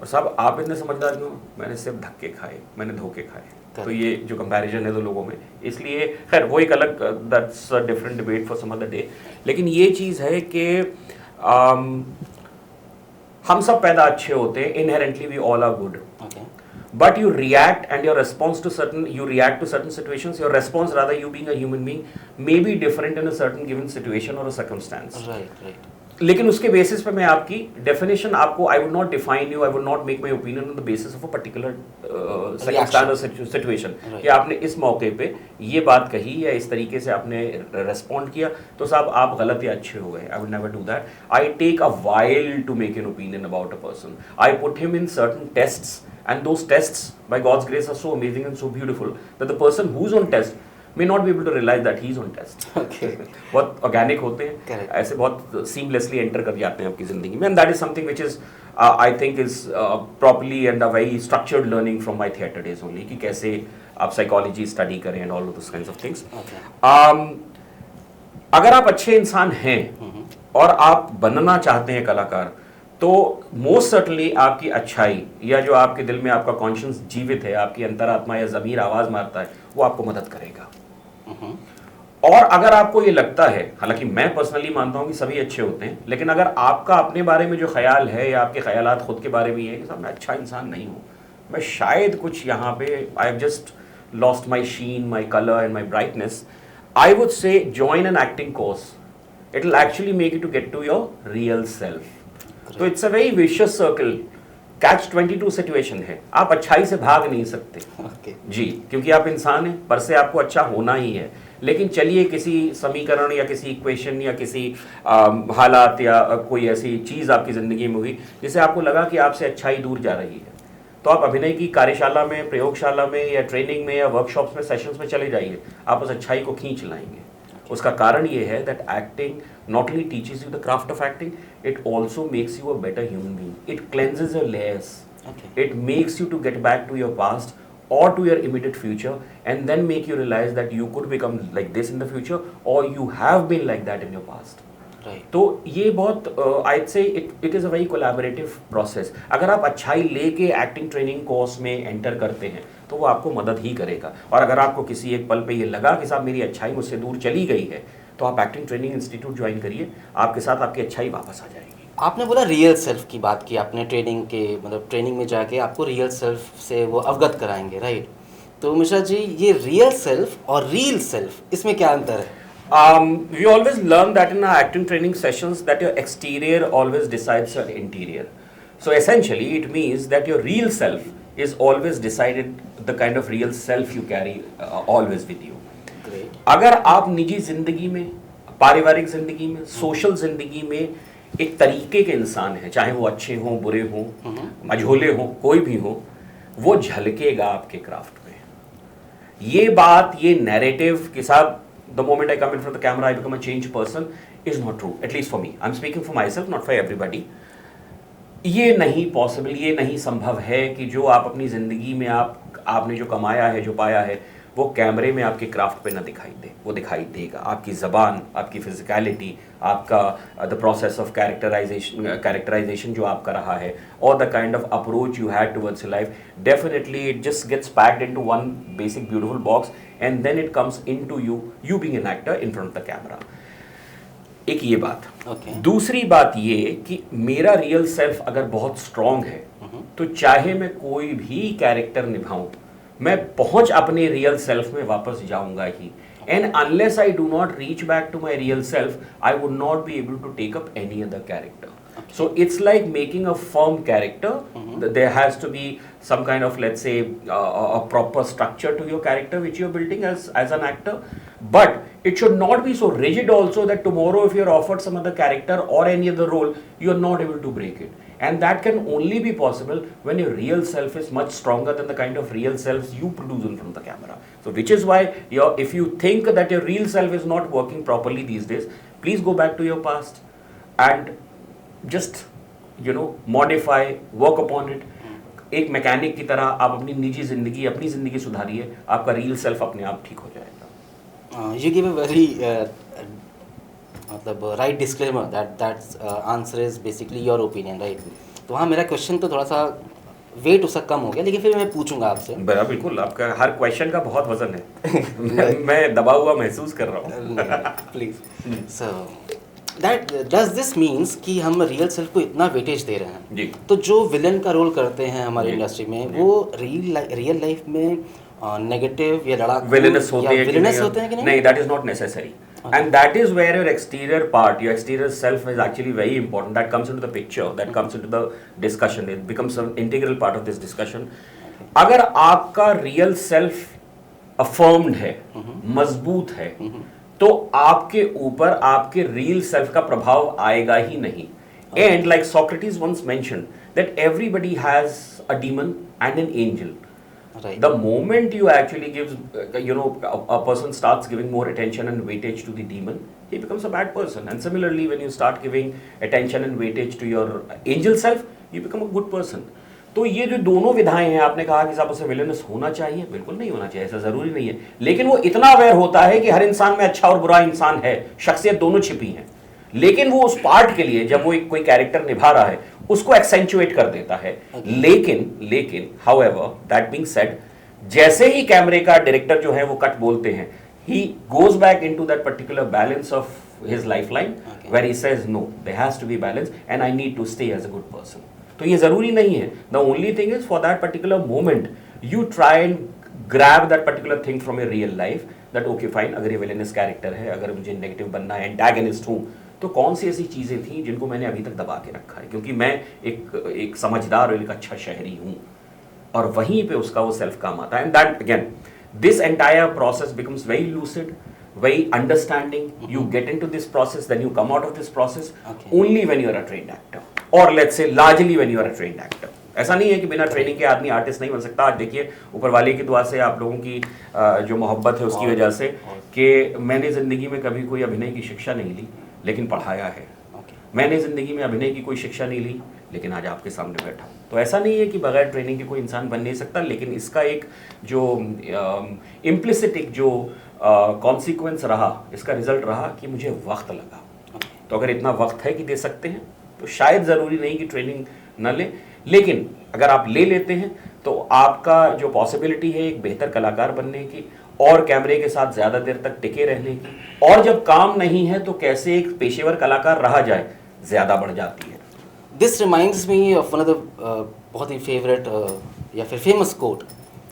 Speaker 2: और साहब आप इतने समझदार क्यों? मैंने सिर्फ धक्के खाए, मैंने धोखे खाए। तो ये जो कंपैरिजन है दो लोगों में, इसलिए खैर वो एक अलग, that's a different debate for some other day. लेकिन ये चीज़ है कि हम सब पैदा अच्छे होते हैं, inherently we all are good, but you react and your response to certain situations, your response, rather, you being a human being, may be different in a certain given situation or a circumstance.
Speaker 1: Right.
Speaker 2: लेकिन उसके basis पे मैं आपकी definition आपको, आई would not define you, I would not make my opinion on the basis of a particular circumstance और situation कि आपने इस मौके पे ये बात कही या इस तरीके से आपने रेस्पॉन्ड किया तो साहब आप गलत या अच्छे हो गए. I would never do that. I take a while to make an opinion about a person. I put him in certain tests and those tests by God's grace are so amazing and so beautiful that the person who's on test may not be able to realize that he's on test.
Speaker 1: Okay.
Speaker 2: बहुत organic होते हैं.
Speaker 1: Correct.
Speaker 2: ऐसे बहुत seamlessly enter कर जाते हैं आपकी ज़िंदगी में, and that is something which is I think is properly and a very structured learning from my theatre days only कि कैसे आप साइकोलॉजी स्टडी करें and all of those kinds of things.
Speaker 1: Okay.
Speaker 2: अगर आप अच्छे इंसान हैं और आप बनना चाहते हैं कलाकार, तो मोस्ट सर्टनली आपकी अच्छाई या जो आपके दिल में आपका कॉन्शियस जीवित है, आपकी अंतरात्मा या ज़मीर आवाज़ मारता है, वो आपको मदद करेगा. और अगर आपको ये लगता है, हालांकि मैं पर्सनली मानता हूँ कि सभी अच्छे होते हैं, लेकिन अगर आपका अपने बारे में जो ख्याल है या आपके ख्यालात खुद के बारे में ये है कि साहब मैं अच्छा इंसान नहीं हूँ, मैं शायद कुछ यहाँ पे I have just lost my sheen, my colour and my brightness, I would say join an acting course. It will actually make you to get to your real self. तो it's a very vicious circle, catch 22 situation है. आप अच्छाई से भाग नहीं सकते.
Speaker 1: Okay.
Speaker 2: जी, क्योंकि आप इंसान हैं, पर से आपको अच्छा होना ही है. लेकिन चलिए किसी समीकरण या किसी इक्वेशन या किसी हालात या कोई ऐसी चीज़ आपकी ज़िंदगी में हुई जिससे आपको लगा कि आपसे अच्छाई दूर जा रही है, तो आप अभिनय की कार्यशाला में, प्रयोगशाला में या ट्रेनिंग में या वर्कशॉप्स में, सेशंस में चले जाइए. आप उस अच्छाई को खींच लाएंगे. उसका कारण ये है that acting not only teaches you the craft of acting, it also makes you a better human being. It cleanses your layers.
Speaker 1: Okay.
Speaker 2: It makes you to get back to your past or to your immediate future and then make you realize that you could become like this in the future or you have been like that in your past.
Speaker 1: Right.
Speaker 2: तो ये बहुत I'd say it is a very collaborative process. अगर आप अच्छाई लेके acting training course में enter करते हैं तो वो आपको मदद ही करेगा. और अगर आपको किसी एक पल पे ये लगा कि साहब मेरी अच्छाई मुझसे दूर चली गई है, तो आप एक्टिंग ट्रेनिंग इंस्टीट्यूट ज्वाइन करिए, आपके साथ आपकी अच्छाई वापस आ जाएगी.
Speaker 1: आपने बोला रियल सेल्फ की बात की, आपने ट्रेनिंग के मतलब ट्रेनिंग में जाके आपको रियल सेल्फ से वो अवगत कराएंगे, राइट? तो मिश्रा जी, ये रियल सेल्फ और रियल सेल्फ, इसमें क्या अंतर है?
Speaker 2: We always learn that in our acting training sessions that your exterior always decides your interior. So essentially it means that your real self is always decided the kind of real self you carry always with you.
Speaker 1: Great.
Speaker 2: अगर आप निजी जिंदगी में, पारिवारिक जिंदगी में, social जिंदगी में एक तरीके के इंसान हैं, चाहे वो अच्छे हों, बुरे हों, मझोले हों, कोई भी हो, वो झलकेगा आपके क्राफ्ट में. ये बात, ये नैरेटिव कि साहब the moment I come in front of the camera I become a changed person is not true, at least for me. I'm speaking for myself, not for everybody. ये नहीं पॉसिबल, ये नहीं संभव है कि जो आप अपनी ज़िंदगी में आपने जो कमाया है, जो पाया है, वो कैमरे में आपके क्राफ्ट पे ना दिखाई दे. वो दिखाई देगा. आपकी ज़बान, आपकी फिजिकलिटी, आपका द प्रोसेस ऑफ कैरेक्टराइजेशन जो आपका रहा है, और the kind of approach you had towards life, definitely it just gets packed into one basic beautiful box and then it comes into you being an actor in front of the camera. एक ये बात. दूसरी बात ये कि मेरा real self अगर बहुत स्ट्रांग है तो चाहे मैं कोई भी कैरेक्टर निभाऊं, मैं पहुंच अपने रियल सेल्फ में वापस जाऊंगा ही. And unless I do not reach back to my real self, I would not be able to take up any other character. So it's like making a firm character. There has to be some kind of, let's say, a proper structure to your character which you're building as an actor. But it should not be so rigid also that tomorrow if you're offered some other character or any other role, you're not able to break it. And that can only be possible when your real self is much stronger than the kind of real selves you produce in front of the camera. So which is why if you think that your real self is not working properly these days, please go back to your past and just modify, work upon it. एक mechanic की तरह आप अपनी निजी जिंदगी, अपनी जिंदगी सुधारिए, आपका रियल सेल्फ अपने आप ठीक हो जाएगा.
Speaker 1: You give a very मतलब right disclaimer that answer is basically your opinion, right? तो हाँ, मेरा क्वेश्चन तो थोड़ा सा वेट उसका कम हो गया, लेकिन फिर मैं पूछूंगा आपसे.
Speaker 2: बिल्कुल, आपका हर क्वेश्चन का बहुत वजन है. मैं दबा हुआ महसूस कर रहा हूँ.
Speaker 1: Please. So does this means कि हम रियल सेल्फ को इतना वेटेज दे रहे हैं
Speaker 2: जी.
Speaker 1: तो जो विलन का रोल करते हैं हमारी इंडस्ट्री में, वो रियल लाइफ में नेगेटिव या लड़ाकू
Speaker 2: विलेनस होते हैं कि
Speaker 1: नहीं?
Speaker 2: नहीं, that is not necessary. And that is where your exterior part, your exterior self is actually very important. That comes into the picture, that comes into the discussion. It becomes an integral part of this discussion. अगर आपका real self affirmed है, मजबूत है, तो आपके ऊपर आपके real self का प्रभाव आएगा ही नहीं. And like Socrates once mentioned that everybody has a demon and an angel.
Speaker 1: Right.
Speaker 2: The moment you actually give, a person starts giving more attention and weightage to the demon, he becomes a bad person. And similarly, when you start giving attention and weightage to your angel self, you become a good person. तो ये जो दोनों विधाएं हैं, आपने कहा कि साहब उसे विलेनस होना चाहिए, बिल्कुल नहीं होना चाहिए, ऐसा जरूरी नहीं है, लेकिन वो इतना अवेयर होता है कि हर इंसान में अच्छा और बुरा इंसान है, शख्सियत दोनों छिपी हैं, लेकिन वो उस पार्ट के लिए जब वो कोई कैरेक्टर निभा रहा है उसको एक्सेंचुएट कर देता है. लेकिन हाउएवर दैट बीइंग सेड, जैसे ही कैमरे का डायरेक्टर जो है वो कट बोलते हैं, he goes back into that particular balance of his lifeline where he says no, there has to be balance and I need to stay as a good person. तो ये जरूरी नहीं है. The only thing is for that particular moment you try and grab that particular thing from your real life, that okay fine, अगर ये villainous character है, अगर मुझे नेगेटिव बनना है, एंटागनिस्ट हूं, तो कौन सी ऐसी चीजें थी जिनको मैंने अभी तक दबा के रखा है, क्योंकि मैं एक समझदार और एक अच्छा शहरी हूं, और वहीं पे उसका वो सेल्फ काम आता है. And that again, this entire process becomes very lucid, very understanding. You get into this process, then you come out of this process only when you are a trained actor, or let's say largely when you are a trained actor. ऐसा नहीं है कि बिना training के आदमी artist नहीं बन सकता. आज देखिए, ऊपर वाले की दुआ से, आप लोगों की जो मोहब्बत है उसकी वजह से, कि मैंने जिंदगी में कभी कोई अभिनय की शिक्षा नहीं ली, लेकिन पढ़ाया है. मैंने जिंदगी में अभिनय की कोई शिक्षा नहीं ली, लेकिन आज आपके सामने बैठा हूं. तो ऐसा नहीं है कि बगैर ट्रेनिंग के कोई इंसान बन नहीं सकता, लेकिन इसका एक जो इम्प्लिसिट एक जो कॉन्सिक्वेंस रहा, इसका रिजल्ट रहा कि मुझे वक्त लगा. तो अगर इतना वक्त है कि दे सकते हैं, तो शायद ज़रूरी नहीं कि ट्रेनिंग न लें, लेकिन अगर आप ले लेते हैं तो आपका जो पॉसिबिलिटी है एक बेहतर कलाकार बनने की, और कैमरे के साथ ज़्यादा देर तक टिके रहने की, और जब काम नहीं है तो कैसे एक पेशेवर कलाकार रहा जाए, ज़्यादा बढ़ जाती है.
Speaker 1: This reminds me of one of the बहुत ही फेवरेट या फिर फेमस कोट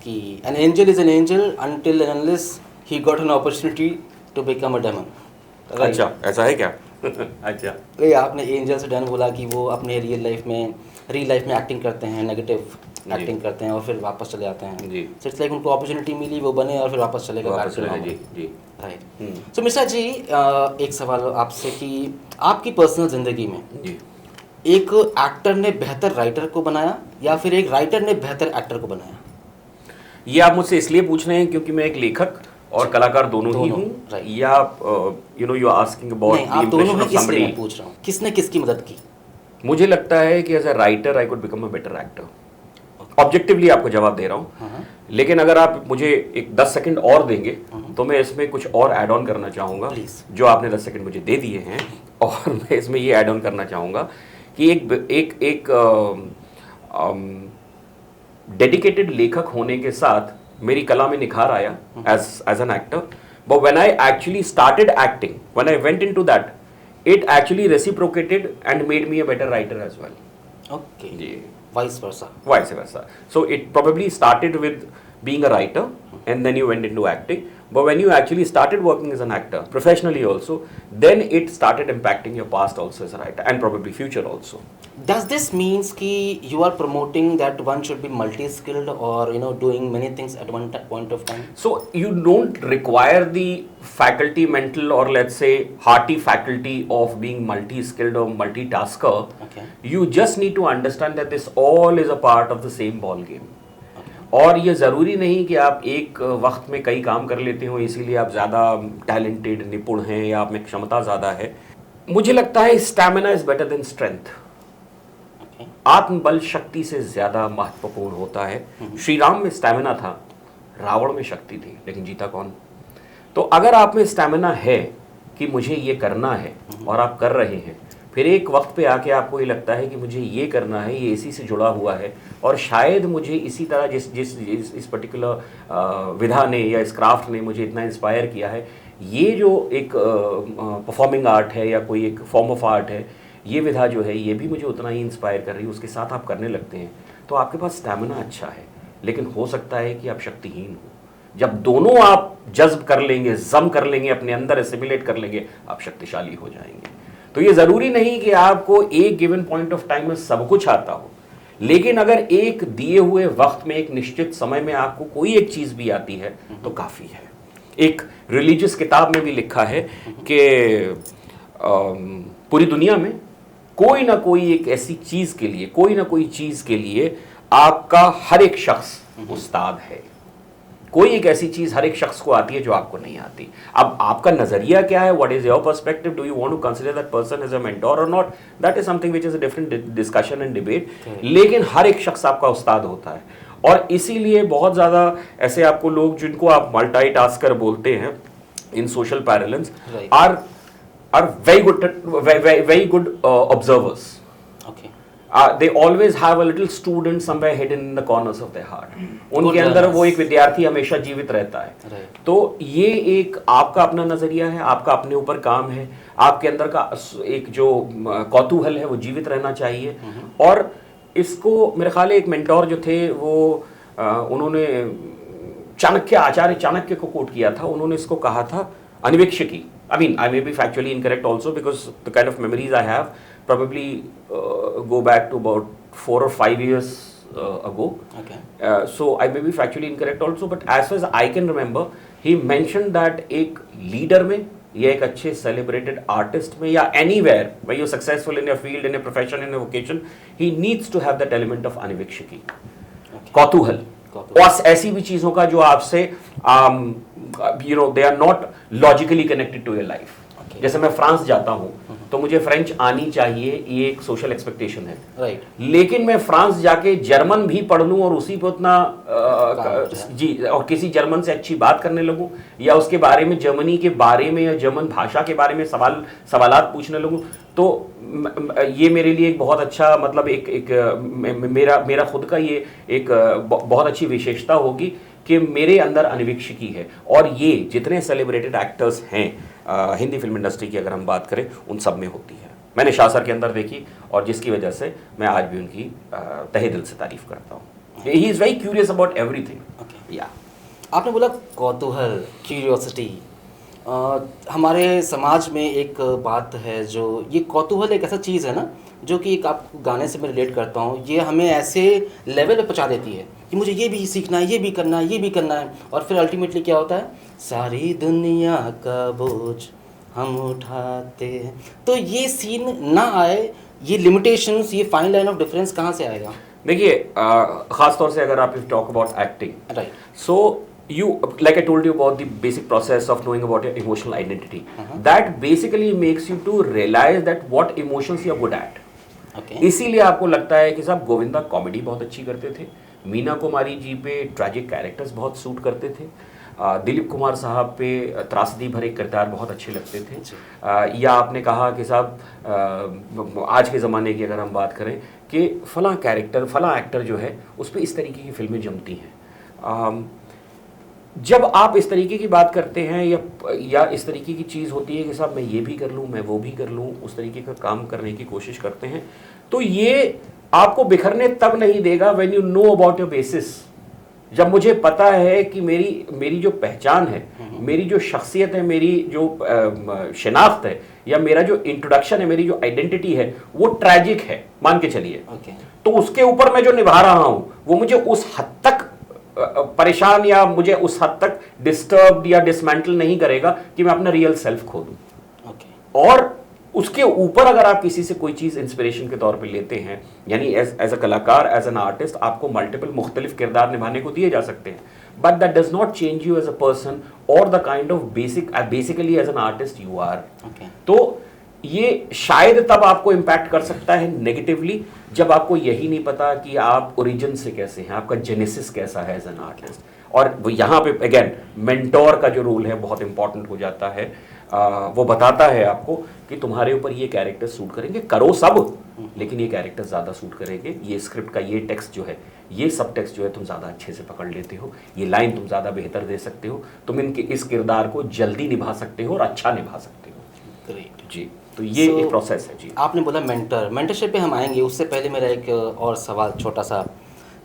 Speaker 1: कि an angel is an angel until and unless he got an opportunity to become a demon.
Speaker 2: अच्छा, ऐसा है क्या? अच्छा,
Speaker 1: ये आपने एंजल से डन बोला कि वो अपने रियल लाइफ में एक्टिंग करते हैं, नेगेटिव एक्टिंग करते हैं और फिर वापस चले आते हैं.
Speaker 2: जी.
Speaker 1: सो इट्स लाइक उनको अपॉर्चुनिटी मिली, वो बने और फिर वापस चले गए.
Speaker 2: जी.
Speaker 1: राइट. सो मिश्रा जी, एक सवाल आपसे कि आपकी पर्सनल ज़िंदगी में
Speaker 2: जी,
Speaker 1: एक एक्टर ने बेहतर राइटर को बनाया या फिर एक राइटर ने बेहतर एक्टर को बनाया?
Speaker 2: ये आप मुझसे इसलिए पूछ रहे हैं क्योंकि मैं एक लेखक और कलाकार दोनों ही हूँ,
Speaker 1: right.
Speaker 2: या यू आर आस्किंग अबाउट
Speaker 1: नहीं, आप दोनों हैं इसलिए मैं पूछ रहा हूँ, किसने किसकी मदद की?
Speaker 2: मुझे लगता है कि as a writer I could become a better actor. Objectively आपको जवाब दे रहा हूँ, लेकिन अगर आप मुझे एक 10 सेकंड और देंगे तो मैं इसमें कुछ और ऐड ऑन करना चाहूँगा. जो आपने 10 सेकंड मुझे दे दिए हैं, और मैं इसमें ये ऐड ऑन करना चाहूँगा कि एक डेडिकेटेड लेखक होने के साथ मेरी कला में निखार आया as an actor. But when I actually started acting, when I went into that, it actually reciprocated and made me a better writer as well.
Speaker 1: Okay.
Speaker 2: Yeah.
Speaker 1: Vice versa.
Speaker 2: Vice versa. So it probably started with being a writer and then you went into acting. But when you actually started working as an actor, professionally also, then it started impacting your past also as a writer and probably future also.
Speaker 1: Does this means कि you are promoting that one should be multi-skilled or doing many things at one point of time?
Speaker 2: So you don't require the faculty mental or let's say hearty faculty of being multi-skilled or multitasker.
Speaker 1: Okay.
Speaker 2: You just need to understand that this all is a part of the same ball game. और ये ज़रूरी नहीं कि आप एक वक्त में कई काम कर लेते हो इसीलिए आप ज़्यादा टैलेंटेड निपुण हैं या आप में क्षमता ज़्यादा है. मुझे लगता है stamina is better than strength. आत्मबल शक्ति से ज़्यादा महत्वपूर्ण होता है. श्री राम में स्टैमिना था, रावण में शक्ति थी, लेकिन जीता कौन? तो अगर आप में स्टैमिना है कि मुझे ये करना है और आप कर रहे हैं, फिर एक वक्त पे आके आपको ये लगता है कि मुझे ये करना है, ये इसी से जुड़ा हुआ है और शायद मुझे इसी तरह इस पर्टिकुलर विधा ने या इस क्राफ्ट ने मुझे इतना इंस्पायर किया है, ये जो एक परफॉर्मिंग आर्ट है या कोई एक फॉर्म ऑफ आर्ट है, ये विधा जो है ये भी मुझे उतना ही इंस्पायर कर रही है, उसके साथ आप करने लगते हैं तो आपके पास स्टैमिना अच्छा है, लेकिन हो सकता है कि आप शक्तिहीन हो. जब दोनों आप जज्ब कर लेंगे, जम कर लेंगे, अपने अंदर एसिमिलेट कर लेंगे, आप शक्तिशाली हो जाएंगे। तो ये जरूरी नहीं कि आपको एक गिवन पॉइंट ऑफ टाइम में सब कुछ आता हो, लेकिन अगर एक दिए हुए वक्त में, एक निश्चित समय में आपको कोई एक चीज भी आती है तो काफी है। एक रिलीजियस किताब में भी लिखा है कि पूरी दुनिया में कोई ना कोई एक ऐसी चीज के लिए, कोई ना कोई चीज के लिए आपका हर एक शख्स उस्ताद है। कोई एक ऐसी चीज हर एक शख्स को आती है जो आपको नहीं आती। अब आपका नजरिया क्या है, what is your perspective, do you want to consider that person as a mentor or not, that is something which is a different discussion and debate. लेकिन हर एक शख्स आपका उस्ताद होता है, और इसीलिए बहुत ज्यादा ऐसे आपको लोग जिनको आप मल्टीटास्कर बोलते हैं in social parlance are very good observers. They always have a little student somewhere hidden in the corners of their heart. उनके अंदर वो एक विद्यार्थी हमेशा जीवित रहता है। तो ये एक आपका अपना नजरिया है, आपका अपने ऊपर काम है, आपके अंदर का एक जो कौतूहल है वो जीवित रहना चाहिए। और इसको मेरे ख्याल है एक मेंटोर जो थे वो उन्होंने चाणक्य, आचार्य चाणक्य को कोट किया था। उन्होंने इसको कहा था अनिवीक्षकी। I mean, I may be factually incorrect also because the kind of memories I have probably go back to about 4 or 5 years ago.
Speaker 1: Okay.
Speaker 2: So I may be factually incorrect also, but as far as I can remember, he mentioned that एक leader में या एक अच्छे celebrated artist में या anywhere where you're successful in your field, in your profession, in your vocation, he needs to have that element of अनिवीक्षकी, कौतूहल। और ऐसी भी चीजों का जो आपसे they are not logically connected to your life. जैसे मैं फ्रांस जाता हूं तो मुझे फ्रेंच आनी चाहिए, ये एक सोशल एक्सपेक्टेशन है, राइट। लेकिन मैं फ्रांस जाके जर्मन भी पढ़ लूं और उसी पे उतना जी, और किसी जर्मन से अच्छी बात करने लगूं, या उसके बारे में, जर्मनी के बारे में या जर्मन भाषा के बारे में सवालात पूछने लगूं, तो ये मेरे लिए एक बहुत अच्छा, मतलब एक मेरा खुद का ये एक बहुत अच्छी विशेषता होगी कि मेरे अंदर अनिवीक्षकी है। और ये जितने सेलिब्रेटेड एक्टर्स हैं हिंदी फिल्म इंडस्ट्री की अगर हम बात करें, उन सब में होती है। मैंने शाह सर के अंदर देखी, और जिसकी वजह से मैं आज भी उनकी तहे दिल से तारीफ करता हूँ। He is very curious about everything. या
Speaker 1: आपने बोला कौतूहल, क्यूरियोसिटी। हमारे समाज में एक बात है, जो ये कौतूहल एक ऐसा चीज़ है ना, जो कि एक आप गाने से मैं रिलेट करता हूँ, ये हमें ऐसे लेवल पे पहुँचा देती है कि मुझे ये भी सीखना है, ये भी करना है, ये भी करना है, और फिर अल्टीमेटली क्या होता है, सारी दुनिया का बोझ हम उठाते हैं। तो ये सीन ना आए, ये लिमिटेशंस, ये फाइन लाइन ऑफ डिफरेंस कहाँ से आएगा?
Speaker 2: देखिए, खास तौर से अगर आप talk about acting,
Speaker 1: right,
Speaker 2: so you, like I told you about the basic process of knowing about your emotional identity, that basically makes you to realize that what emotions you are good at.
Speaker 1: Okay.
Speaker 2: इसीलिए आपको लगता है कि साहब Govinda comedy बहुत अच्छी करते थे, मीना कुमारी जी पे ट्रैजिक कैरेक्टर्स बहुत सूट करते थे, दिलीप कुमार साहब पे त्रासदी भरे किरदार बहुत अच्छे लगते थे, या आपने कहा कि साहब आज के ज़माने की अगर हम बात करें कि फलां कैरेक्टर, फलां एक्टर जो है उस पर इस तरीके की फिल्में जमती हैं। जब आप इस तरीके की बात करते हैं या इस तरीके की चीज़ होती है कि साहब मैं ये भी कर लूँ, मैं वो भी कर लूँ, उस तरीके का काम करने की कोशिश करते हैं, तो ये आपको बिखरने तब नहीं देगा when you know about your basis. जब मुझे पता है कि मेरी जो पहचान है, मेरी जो शख्सियत है, मेरी जो शिनाख्त है, या मेरा जो इंट्रोडक्शन है, मेरी जो आइडेंटिटी है, वो ट्रैजिक है, मान के चलिए, तो उसके ऊपर मैं जो निभा रहा हूँ वो मुझे उस हद तक परेशान या मुझे उस हद तक डिस्टर्ब या डिसमेंटल नहीं करेगा कि मैं अपना रियल सेल्फ खो दूं। और उसके ऊपर अगर आप किसी से कोई चीज़ इंस्पिरेशन के तौर पे लेते हैं, यानी एज अ कलाकार, एज एन आर्टिस्ट, आपको मल्टीपल मुख्तलिफ किरदार निभाने को दिए जा सकते हैं, but that does not change you as a person or the kind of basically as an artist you are. तो ये शायद तब आपको इम्पैक्ट कर सकता है नेगेटिवली, जब आपको यही नहीं पता कि आप ओरिजिन से कैसे हैं, आपका जेनेसिस कैसा है एज एन आर्टिस्ट। और वो यहाँ पे अगेन मेंटोर का जो रोल है बहुत इंपॉर्टेंट हो जाता है। वो बताता है आपको कि तुम्हारे ऊपर ये कैरेक्टर सूट करेंगे, करो सब, लेकिन ये कैरेक्टर ज़्यादा सूट करेंगे, ये स्क्रिप्ट का ये टेक्स्ट जो है, ये सब टेक्स्ट जो है तुम ज़्यादा अच्छे से पकड़ लेते हो, ये लाइन तुम ज़्यादा बेहतर दे सकते हो, तुम इनके इस किरदार को जल्दी निभा सकते हो और अच्छा निभा सकते हो।
Speaker 1: ग्रेट
Speaker 2: जी, तो ये एक प्रोसेस है। जी,
Speaker 1: आपने बोला मेंटरशिप पे हम आएंगे, उससे पहले मेरा एक और सवाल छोटा सा,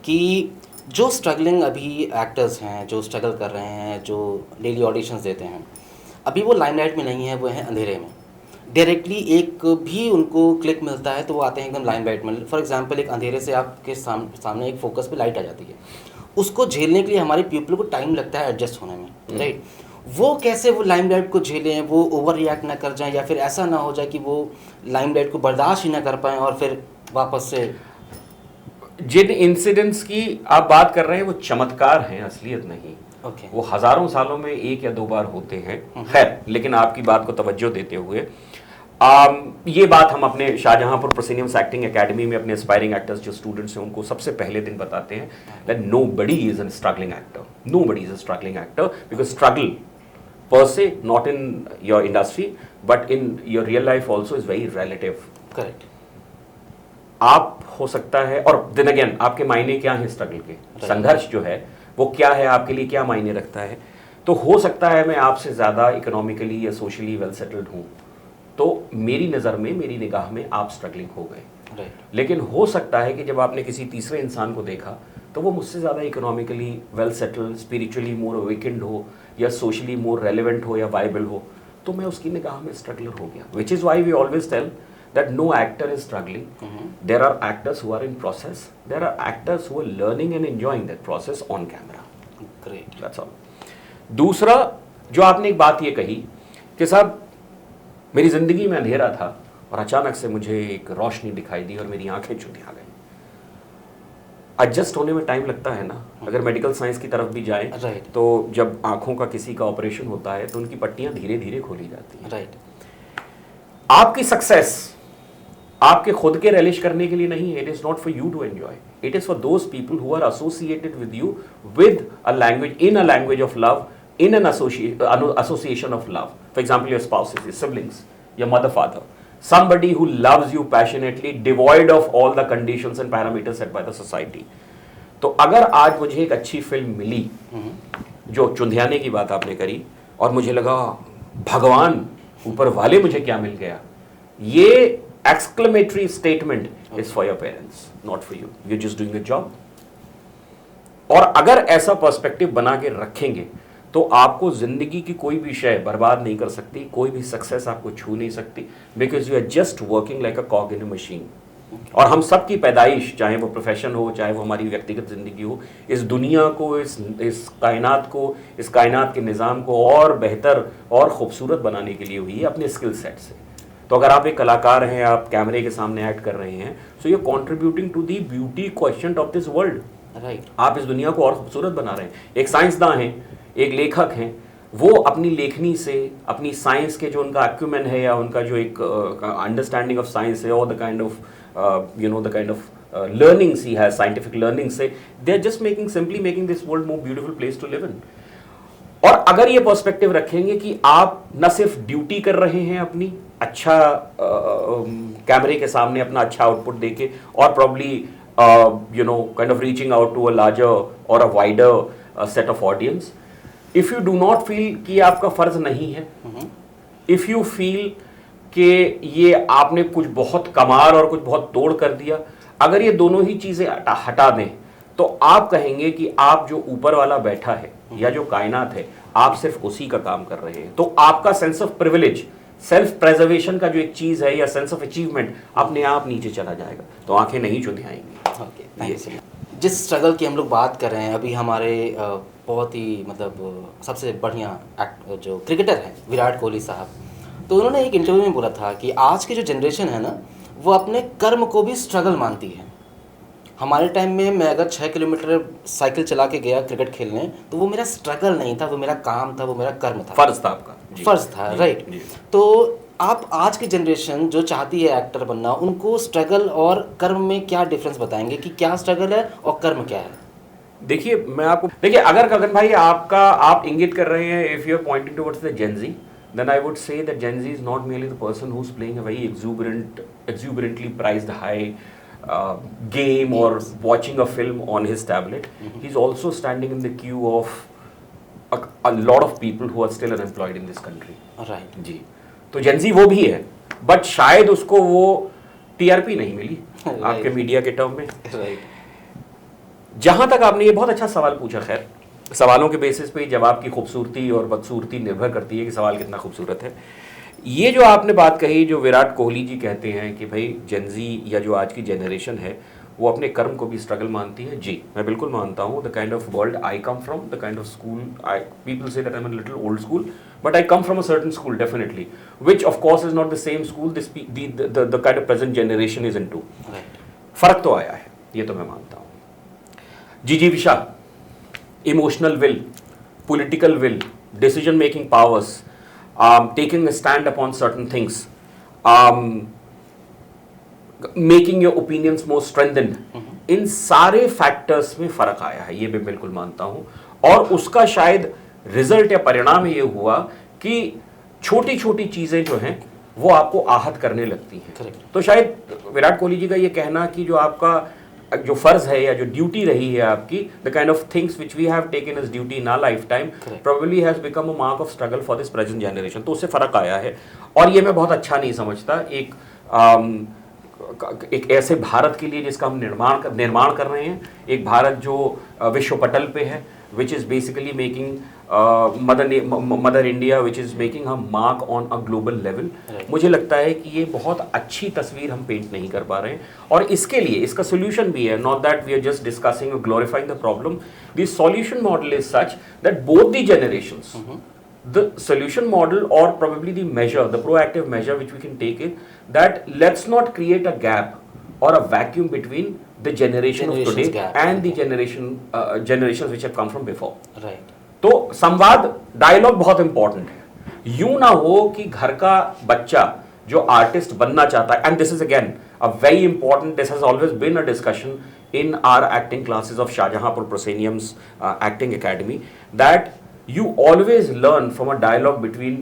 Speaker 1: कि जो स्ट्रगलिंग अभी एक्टर्स हैं, जो स्ट्रगल कर रहे हैं, जो डेली ऑडिशंस देते हैं, अभी वो लाइमलाइट में नहीं है, वो हैं अंधेरे में। डायरेक्टली एक भी उनको क्लिक मिलता है तो वो आते हैं एकदम लाइमलाइट में। फॉर एग्जांपल एक अंधेरे से आपके सामने एक फोकस पे लाइट आ जाती है, उसको झेलने के लिए हमारे पीपल को टाइम लगता है एडजस्ट होने में, राइट। वो कैसे वो लाइमलाइट को झेलें, वो ओवर रिएक्ट ना कर जाएं, या फिर ऐसा ना हो जाए कि वो लाइमलाइट को बर्दाश्त ही ना कर पाएँ और फिर वापस से।
Speaker 2: जिन इंसिडेंट्स की आप बात कर रहे हैं वो चमत्कार हैं, असलियत नहीं।
Speaker 1: ओके।
Speaker 2: वो हजारों सालों में एक या दो बार होते हैं। खैर, लेकिन आपकी बात को तवज्जो देते हुए ये बात हम अपने शाहजहांपुर प्रोसिनियम्स एक्टिंग एकेडमी में अपने एस्पायरिंग एक्टर्स जो स्टूडेंट्स हैं उनको सबसे पहले दिन बताते हैं that nobody is a struggling actor, nobody is a struggling actor, because struggle per se not in your industry but in your real life also is very relative.
Speaker 1: Correct.
Speaker 2: आप हो सकता है, और दिन अगेन आपके मायने क्या है स्ट्रगल के, संघर्ष जो है वो क्या है, आपके लिए क्या मायने रखता है। तो हो सकता है मैं आपसे ज़्यादा इकोनॉमिकली या सोशली वेल सेटल्ड हूँ, तो मेरी नज़र में, मेरी निगाह में आप स्ट्रगलिंग हो गए।
Speaker 1: राइट।
Speaker 2: लेकिन हो सकता है कि जब आपने किसी तीसरे इंसान को देखा तो वो मुझसे ज़्यादा इकोनॉमिकली वेल सेटल्ड, स्पिरिचुअली मोर अवेकेंड हो, या सोशली मोर रेलिवेंट हो, या वाइबल हो, तो मैं उसकी निगाह में स्ट्रगलर हो गया। Which is why we always tell that no actor is struggling. There are actors who are in process. There are actors who are learning and enjoying that process on camera.
Speaker 1: Great.
Speaker 2: That's all. दूसरा, जो आपने एक बात ये कही कि साहब मेरी ज़िंदगी में अंधेरा था और अचानक से मुझे एक रोशनी दिखाई दी और मेरी आंखें चुंधिया गई। एडजस्ट होने में टाइम लगता है ना। अगर मेडिकल साइंस की तरफ भी जाए
Speaker 1: Right.
Speaker 2: तो जब आंखों का किसी का ऑपरेशन होता है तो उनकी पट्टियां धीरे धीरे खोली जाती हैं।
Speaker 1: राइट।
Speaker 2: आपकी सक्सेस आपके खुद के रिलिश करने के लिए नहीं है। It is not for you to enjoy, it is for those people who are associated with you with a language, in a language of love, in an association of love. For example your spouses, your siblings, your mother, father, somebody who loves you passionately, devoid of all the conditions and parameters set by the society. तो अगर आज मुझे एक अच्छी film मिली, जो चुंधियाने की बात आपने करी, और मुझे लगा भगवान ऊपर वाले मुझे क्या मिल गया, ये exclamatory statement is for your parents, not for you. You're just doing a job. और अगर ऐसा पर्सपेक्टिव बना के रखेंगे तो आपको जिंदगी की कोई भी शय बर्बाद नहीं कर सकती, कोई भी सक्सेस आपको छू नहीं सकती, because you are just working like a cog in a machine. और हम सब की पैदाइश, चाहे वो प्रोफेशन हो, चाहे वो हमारी व्यक्तिगत जिंदगी हो, इस दुनिया को, इस कायनात को, इस कायनात के निज़ाम को और बेहतर और खूबसूरत बनाने के लिए हुई है अपने स्किल सेट से। तो अगर आप एक कलाकार हैं, आप कैमरे के सामने एक्ट कर रहे हैं, so you are contributing to the beauty question of this world.
Speaker 1: Right.
Speaker 2: आप इस दुनिया को और खूबसूरत बना रहे हैं। एक साइंसदान हैं, एक लेखक हैं, वो अपनी लेखनी से, अपनी साइंस के जो उनका एक्यूमेन है या उनका जो एक अंडरस्टैंडिंग ऑफ साइंस है, और the kind of learnings he has, scientific learnings से, they are just simply making this world more beautiful place to live in. और अगर ये पर्सपेक्टिव रखेंगे कि आप न सिर्फ ड्यूटी कर रहे हैं अपनी, अच्छा कैमरे के सामने अपना अच्छा आउटपुट देके, और probably kind of reaching out to a larger or a wider set of audience. If you do not feel कि आपका फर्ज नहीं है, if you feel कि ये आपने कुछ बहुत कमाल और कुछ बहुत तोड़ कर दिया, अगर ये दोनों ही चीज़ें हटा दें तो आप कहेंगे कि आप जो ऊपर वाला बैठा है या जो कायनात है, आप सिर्फ उसी का काम कर रहे हैं। तो आपका sense of privilege, self preservation का जो एक चीज़ है, या सेंस ऑफ अचीवमेंट, अपने आप नीचे चला जाएगा, तो आंखें नहीं चुंधियाएंगी।
Speaker 1: Okay, thank you so much. जिस स्ट्रगल की हम लोग बात कर रहे हैं अभी, हमारे बहुत ही मतलब सबसे बढ़िया जो क्रिकेटर हैं विराट कोहली साहब, तो उन्होंने एक इंटरव्यू में बोला था कि आज की जो जनरेशन है ना, वो अपने कर्म को भी स्ट्रगल मानती है। हमारे टाइम में मैं अगर 6 किलोमीटर साइकिल चला के गया क्रिकेट खेलने, तो वो मेरा स्ट्रगल नहीं था, वो मेरा काम था, वो मेरा कर्म था,
Speaker 2: फर्ज था आपका,
Speaker 1: फर्ज था। राइट। तो आप आज की जनरेशन जो चाहती है एक्टर बनना, उनको स्ट्रगल और कर्म में क्या डिफरेंस बताएंगे कि क्या स्ट्रगल है और कर्म क्या है?
Speaker 2: देखिए, मैं आपको अगर गगन भाई आप इंगित कर रहे हैं, if you are pointing towards the Gen Z, then I would say that Gen Z is not merely the person who's playing a very exuberantly priced high game or watching a film on his tablet. He's also standing in the queue of a lot of people who are still unemployed in this country.
Speaker 1: Right.
Speaker 2: जी, तो Gen Z वो भी है, but शायद उसको वो TRP नहीं मिली आपके media के टर्म में।
Speaker 1: Right.
Speaker 2: जहाँ तक आपने ये बहुत अच्छा सवाल पूछा, खैर सवालों के बेसिस पे जवाब की खूबसूरती और बदसूरती निर्भर करती है कि सवाल कितना खूबसूरत है। ये जो आपने बात कही, जो विराट कोहली जी कहते हैं कि भाई जेनजी या जो आज की जनरेशन है वो अपने कर्म को भी स्ट्रगल मानती है, जी मैं बिल्कुल मानता हूँ। The kind of world I come from, the kind of school I, people say that I am a little old school, but I come from a certain school definitely, which of course is not the same school the kind of present generation is into.
Speaker 1: Right.
Speaker 2: फर्क तो आया है, ये तो मैं मानता हूँ। जिजीविषा, emotional will, political will, decision making powers, taking a stand upon certain things, making your opinions more strengthened, इन सारे फैक्टर्स में फर्क आया है, ये मैं बिल्कुल मानता हूँ। और उसका शायद रिजल्ट या परिणाम ये हुआ कि छोटी छोटी चीजें जो हैं वो आपको आहत करने लगती हैं।
Speaker 1: Correct.
Speaker 2: तो शायद विराट कोहली जी का ये कहना कि जो आपका जो फर्ज है या जो ड्यूटी रही है आपकी, the kind of things which we have taken as duty in our life time probably has become a mark of struggle for this present generation, तो उससे फर्क आया है। और ये मैं बहुत अच्छा नहीं समझता एक ऐसे भारत के लिए जिसका हम निर्माण कर रहे हैं, एक भारत जो विश्व पटल पे है, which is basically making mother India, which is making her mark on a global level. मुझे लगता है कि ये बहुत अच्छी तस्वीर हम पेंट नहीं कर पा रहे हैं, और इसके लिए इसका सोल्यूशन भी है, not that we are just discussing or glorifying the problem. The solution model is such that both the generations, the solution model or probably the measure, the proactive measure which we can take is that let's not create a gap or a vacuum between the generation of today
Speaker 1: gap.
Speaker 2: and the generations which have come from before.
Speaker 1: Right.
Speaker 2: तो संवाद, dialogue बहुत important है। यूं ना हो कि घर का बच्चा जो आर्टिस्ट बनना चाहता है, and this is again a very important, this has always been a discussion in our acting classes of Shahjahanpur Proscenium's acting academy, that you always learn from a dialogue between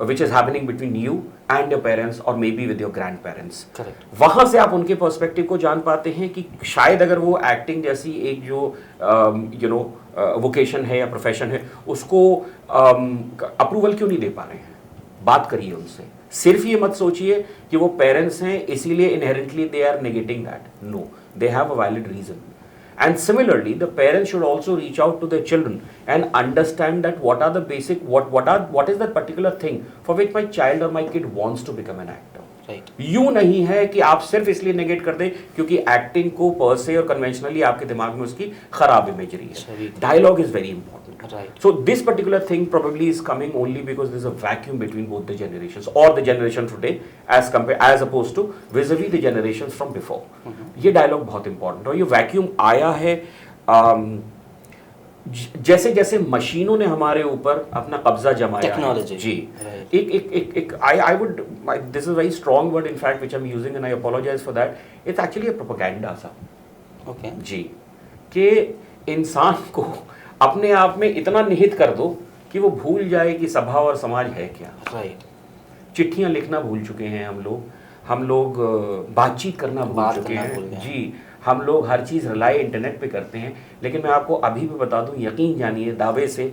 Speaker 2: which is happening between you and your parents or maybe with your grandparents.
Speaker 1: Correct.
Speaker 2: वहाँ से आप उनके perspective को जान पाते हैं कि शायद अगर वो एक्टिंग जैसी एक जो वोकेशन है या प्रोफेशन है उसको अप्रूवल क्यों नहीं दे पा रहे हैं, बात करिए उनसे। सिर्फ ये मत सोचिए कि वो पेरेंट्स हैं इसीलिए inherently they are negating that, no, they have a valid reason. And similarly, the parents should also reach out to their children and understand that what are the basic, what is that particular thing for which my child or my kid wants to become an actor.
Speaker 1: Right.
Speaker 2: यूं नहीं है कि आप सिर्फ इसलिए negate कर दें क्योंकि एक्टिंग को पर से और कन्वेंशनली आपके दिमाग में उसकी खराब इमेजरी है। Dialogue is very important.
Speaker 1: Right.
Speaker 2: So this particular thing probably is coming only because there's a vacuum between both the generations or the generation today as opposed to vis-a-vis the generations from before. ये dialogue बहुत important है और ये vacuum आया है जैसे जैसे मशीनों ने हमारे ऊपर अपना कब्जा जमाया है।
Speaker 1: टेक्नोलॉजी
Speaker 2: जी,
Speaker 1: Right.
Speaker 2: एक I would, this is very strong word in fact which I am using and I apologise for that, it's actually a propaganda सा।
Speaker 1: ओके।
Speaker 2: जी, कि इंसान को अपने आप में इतना निहित कर दो कि वो भूल जाए कि सभा और समाज है क्या।
Speaker 1: राइट।
Speaker 2: चिट्ठियां लिखना भूल चुके हैं हम लोग बातचीत करना भूल
Speaker 1: बात
Speaker 2: चुके
Speaker 1: करना
Speaker 2: हैं।
Speaker 1: भूल गए।
Speaker 2: जी, हम लोग हर चीज़ रिलाई इंटरनेट पे करते हैं, लेकिन मैं आपको अभी भी बता दूं, यकीन जानिए दावे से,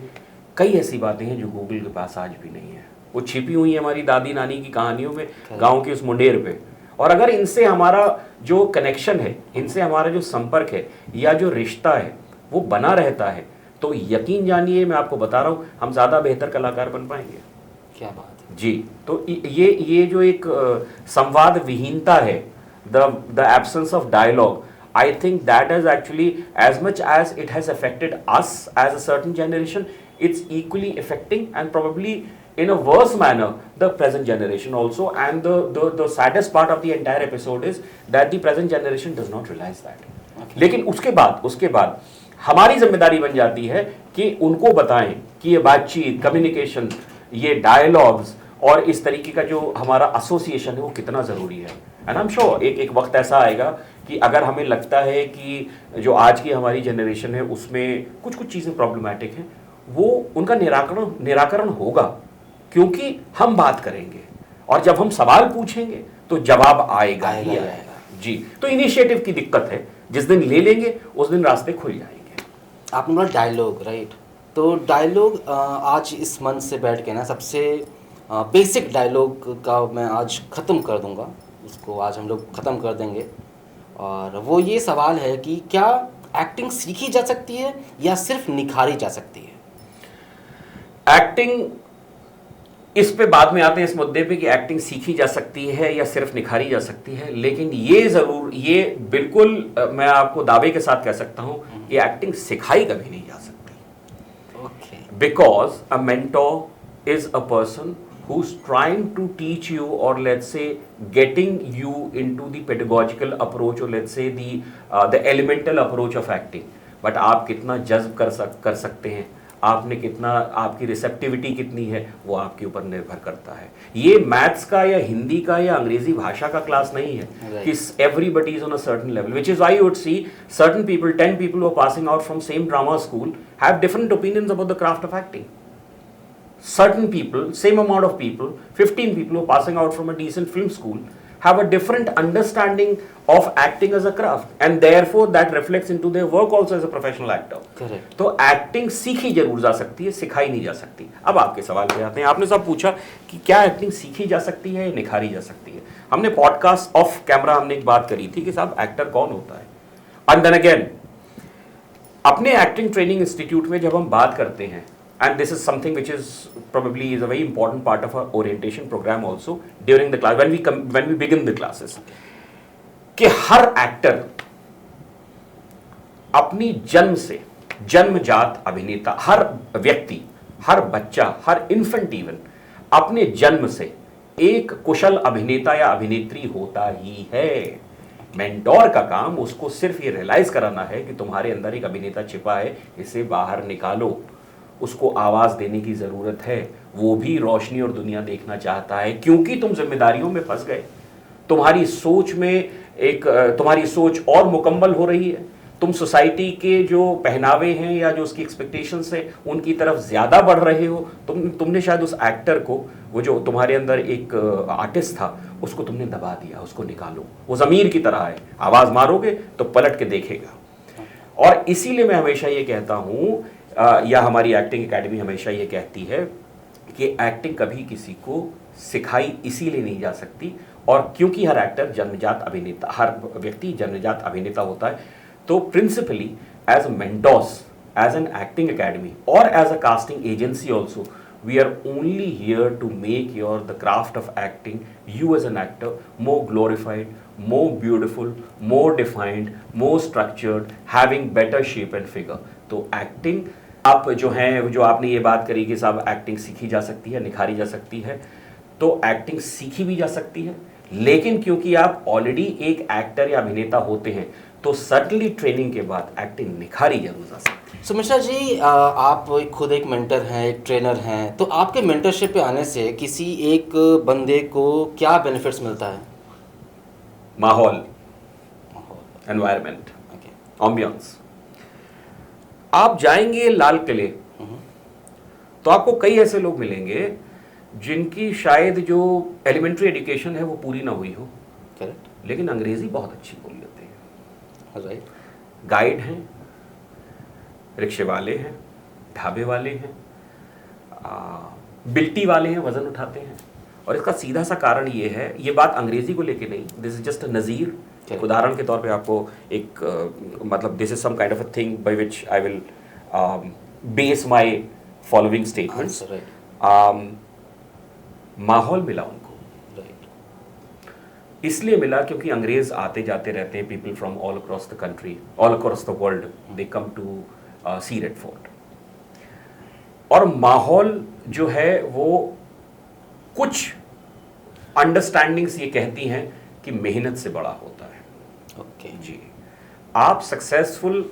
Speaker 2: कई ऐसी बातें हैं जो गूगल के पास आज भी नहीं है। वो छिपी हुई है हमारी दादी नानी की कहानियों में, गाँव के उस मुंडेर पे। और अगर इनसे हमारा जो कनेक्शन है, इनसे हमारा जो संपर्क है या जो रिश्ता है वो बना रहता है, तो यकीन जानिए मैं आपको बता रहा हूँ हम ज़्यादा बेहतर कलाकार बन पाएंगे।
Speaker 1: क्या बात है।
Speaker 2: जी, तो ये जो एक संवाद विहीनता है, the absence of dialogue, I think that is actually, as much as it has affected us as a certain generation, it's equally affecting and probably in a worse manner the present generation also. And the saddest part of the entire episode is that the present generation does not realize that.
Speaker 1: Okay.
Speaker 2: लेकिन उसके बाद हमारी जिम्मेदारी बन जाती है कि उनको बताएं कि ये बातचीत, कम्युनिकेशन, ये डायलॉग्स और इस तरीके का जो हमारा एसोसिएशन है वो कितना ज़रूरी है। एंड आई एम श्योर एक वक्त ऐसा आएगा कि अगर हमें लगता है कि जो आज की हमारी जनरेशन है उसमें कुछ चीज़ें प्रॉब्लमैटिक हैं, वो उनका निराकरण होगा क्योंकि हम बात करेंगे और जब हम सवाल पूछेंगे तो जवाब आएगा ही आएगा। जी, तो इनिशिएटिव की दिक्कत है, जिस दिन ले लेंगे उस दिन रास्ते खुल जाएंगे।
Speaker 1: आपने बोला डायलॉग, राइट। तो डायलॉग आज इस मंच से बैठ के ना सबसे बेसिक डायलॉग का मैं आज ख़त्म कर दूंगा, उसको आज हम लोग ख़त्म कर देंगे। और वो ये सवाल है कि क्या एक्टिंग सीखी जा सकती है या सिर्फ निखारी जा सकती है?
Speaker 2: एक्टिंग, इस पे बाद में आते हैं, इस मुद्दे पे कि एक्टिंग सीखी जा सकती है या सिर्फ निखारी जा सकती है, लेकिन ये बिल्कुल मैं आपको दावे के साथ कह सकता हूं कि एक्टिंग सिखाई कभी नहीं जा सकती।
Speaker 1: Okay.
Speaker 2: Because a mentor is a person who's trying to teach you, or let's say getting you into the pedagogical approach, or let's say the elemental approach of acting. but आप कितना जज्ब कर सकते हैं, आपने कितना, आपकी रिसेप्टिविटी कितनी है, वो आपके ऊपर निर्भर करता है। ये मैथ्स का या हिंदी का या अंग्रेजी भाषा का क्लास नहीं है कि everybody is on a certain level, which is why you would see certain people, 10 people who are passing out from same drama school have different opinions about the craft of acting. Certain people, same amount of people, 15 people who are passing out from a decent film school have a different understanding of acting as a craft, and therefore that reflects into their work also as a professional actor.
Speaker 1: Correct.
Speaker 2: तो acting सीखी जरूर जा सकती है, सिखाई नहीं जा सकती। अब आपके सवाल पे आते हैं। आपने सब पूछा कि क्या एक्टिंग सीखी जा सकती है या निखारी जा सकती है। हमने पॉडकास्ट ऑफ कैमरा हमने एक बात करी थी कि साहब एक्टर कौन होता है। एंड देन अगेन अपने एक्टिंग ट्रेनिंग इंस्टीट्यूट में जब हम बात करते हैं, and this is something which is probably is a very important part of our orientation program also during the class when we begin the classes, कि हर actor अपनी जन्म से, जन्मजात अभिनेता, हर व्यक्ति, हर बच्चा, हर इन्फेंट इवन अपने जन्म से एक कुशल अभिनेता या अभिनेत्री होता ही है। मेंटोर का काम उसको सिर्फ ये रियलाइज कराना है कि तुम्हारे अंदर एक अभिनेता छिपा है, इसे बाहर निकालो, उसको आवाज देने की जरूरत है, वो भी रोशनी और दुनिया देखना चाहता है, क्योंकि तुम जिम्मेदारियों में फंस गए, तुम्हारी सोच में तुम्हारी सोच और मुकम्मल हो रही है, तुम सोसाइटी के जो पहनावे हैं या जो उसकी एक्सपेक्टेशंस है उनकी तरफ ज्यादा बढ़ रहे हो। तुमने शायद उस एक्टर को, वो जो तुम्हारे अंदर एक आर्टिस्ट था, उसको तुमने दबा दिया, उसको निकालो। वो जमीर की तरह है, आवाज मारोगे तो पलट के देखेगा। और इसीलिए मैं हमेशा ये कहता हूं, या हमारी एक्टिंग एकेडमी हमेशा ये कहती है कि एक्टिंग कभी किसी को सिखाई इसीलिए नहीं जा सकती, और क्योंकि हर एक्टर जन्मजात अभिनेता, हर व्यक्ति जन्मजात अभिनेता होता है, तो principally as mentors, as an acting academy or as a casting agency also, we are only here to make the craft of acting, you as an actor, more glorified, more beautiful, more defined, more structured, having better shape and figure. तो acting आप जो है, जो आपने ये बात करी कि साहब एक्टिंग सीखी जा सकती है, निखारी जा सकती है, तो एक्टिंग सीखी भी जा सकती है, लेकिन क्योंकि आप ऑलरेडी एक एक्टर या अभिनेता होते हैं, तो सर्टनली ट्रेनिंग के बाद एक्टिंग निखारी जरूर जा सकती है।
Speaker 1: सो मिश्रा जी, आप खुद एक मेंटर हैं, एक ट्रेनर हैं, तो आपके मेंटरशिप पे आने से किसी एक बंदे को क्या बेनिफिट्स मिलता है?
Speaker 2: माहौल, एनवायरनमेंट, एम्बियंस। आप जाएंगे लाल किले तो आपको कई ऐसे लोग मिलेंगे जिनकी शायद जो एलिमेंट्री एजुकेशन है वो पूरी ना हुई हो,
Speaker 1: करेक्ट,
Speaker 2: लेकिन अंग्रेजी बहुत अच्छी बोल लेते हैं।
Speaker 1: राइट।
Speaker 2: गाइड हैं, रिक्शे वाले हैं, ढाबे वाले हैं, बिल्टी वाले हैं, वजन उठाते हैं। और इसका सीधा सा कारण ये है, ये बात अंग्रेजी को लेके नहीं, दिस इज जस्ट अ नज़ीर। उदाहरण के तौर पे आपको एक मतलब this is some kind of a thing by which I will base my following statements. माहौल मिला उनको, इसलिए मिला क्योंकि अंग्रेज आते जाते रहते हैं, people from all across the country, all across the world, they come to see Red Fort. और माहौल जो है वो कुछ अंडरस्टैंडिंग्स ये कहती हैं कि मेहनत से बड़ा होता है।
Speaker 1: ओके
Speaker 2: जी, आप सक्सेसफुल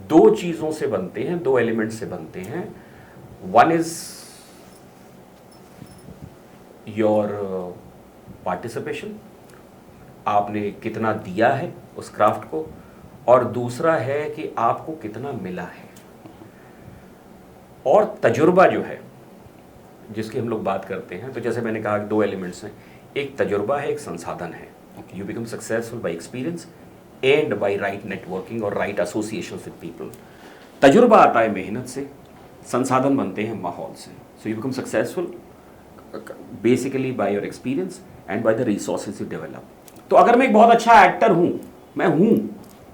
Speaker 2: दो चीजों से बनते हैं, दो एलिमेंट से बनते हैं। वन इज योर पार्टिसिपेशन, आपने कितना दिया है उस क्राफ्ट को, और दूसरा है कि आपको कितना मिला है। और तजुर्बा जो है जिसकी हम लोग बात करते हैं, तो जैसे मैंने कहा दो एलिमेंट्स हैं, एक तजुर्बा है, एक संसाधन है। You become successful by experience and by right networking और राइट एसोसिएशन विद पीपल। तजुर्बा आता है मेहनत से, संसाधन बनते हैं माहौल से। So you become successful basically by your experience and by the resources you develop. तो अगर मैं एक बहुत अच्छा एक्टर हूं, मैं हूं,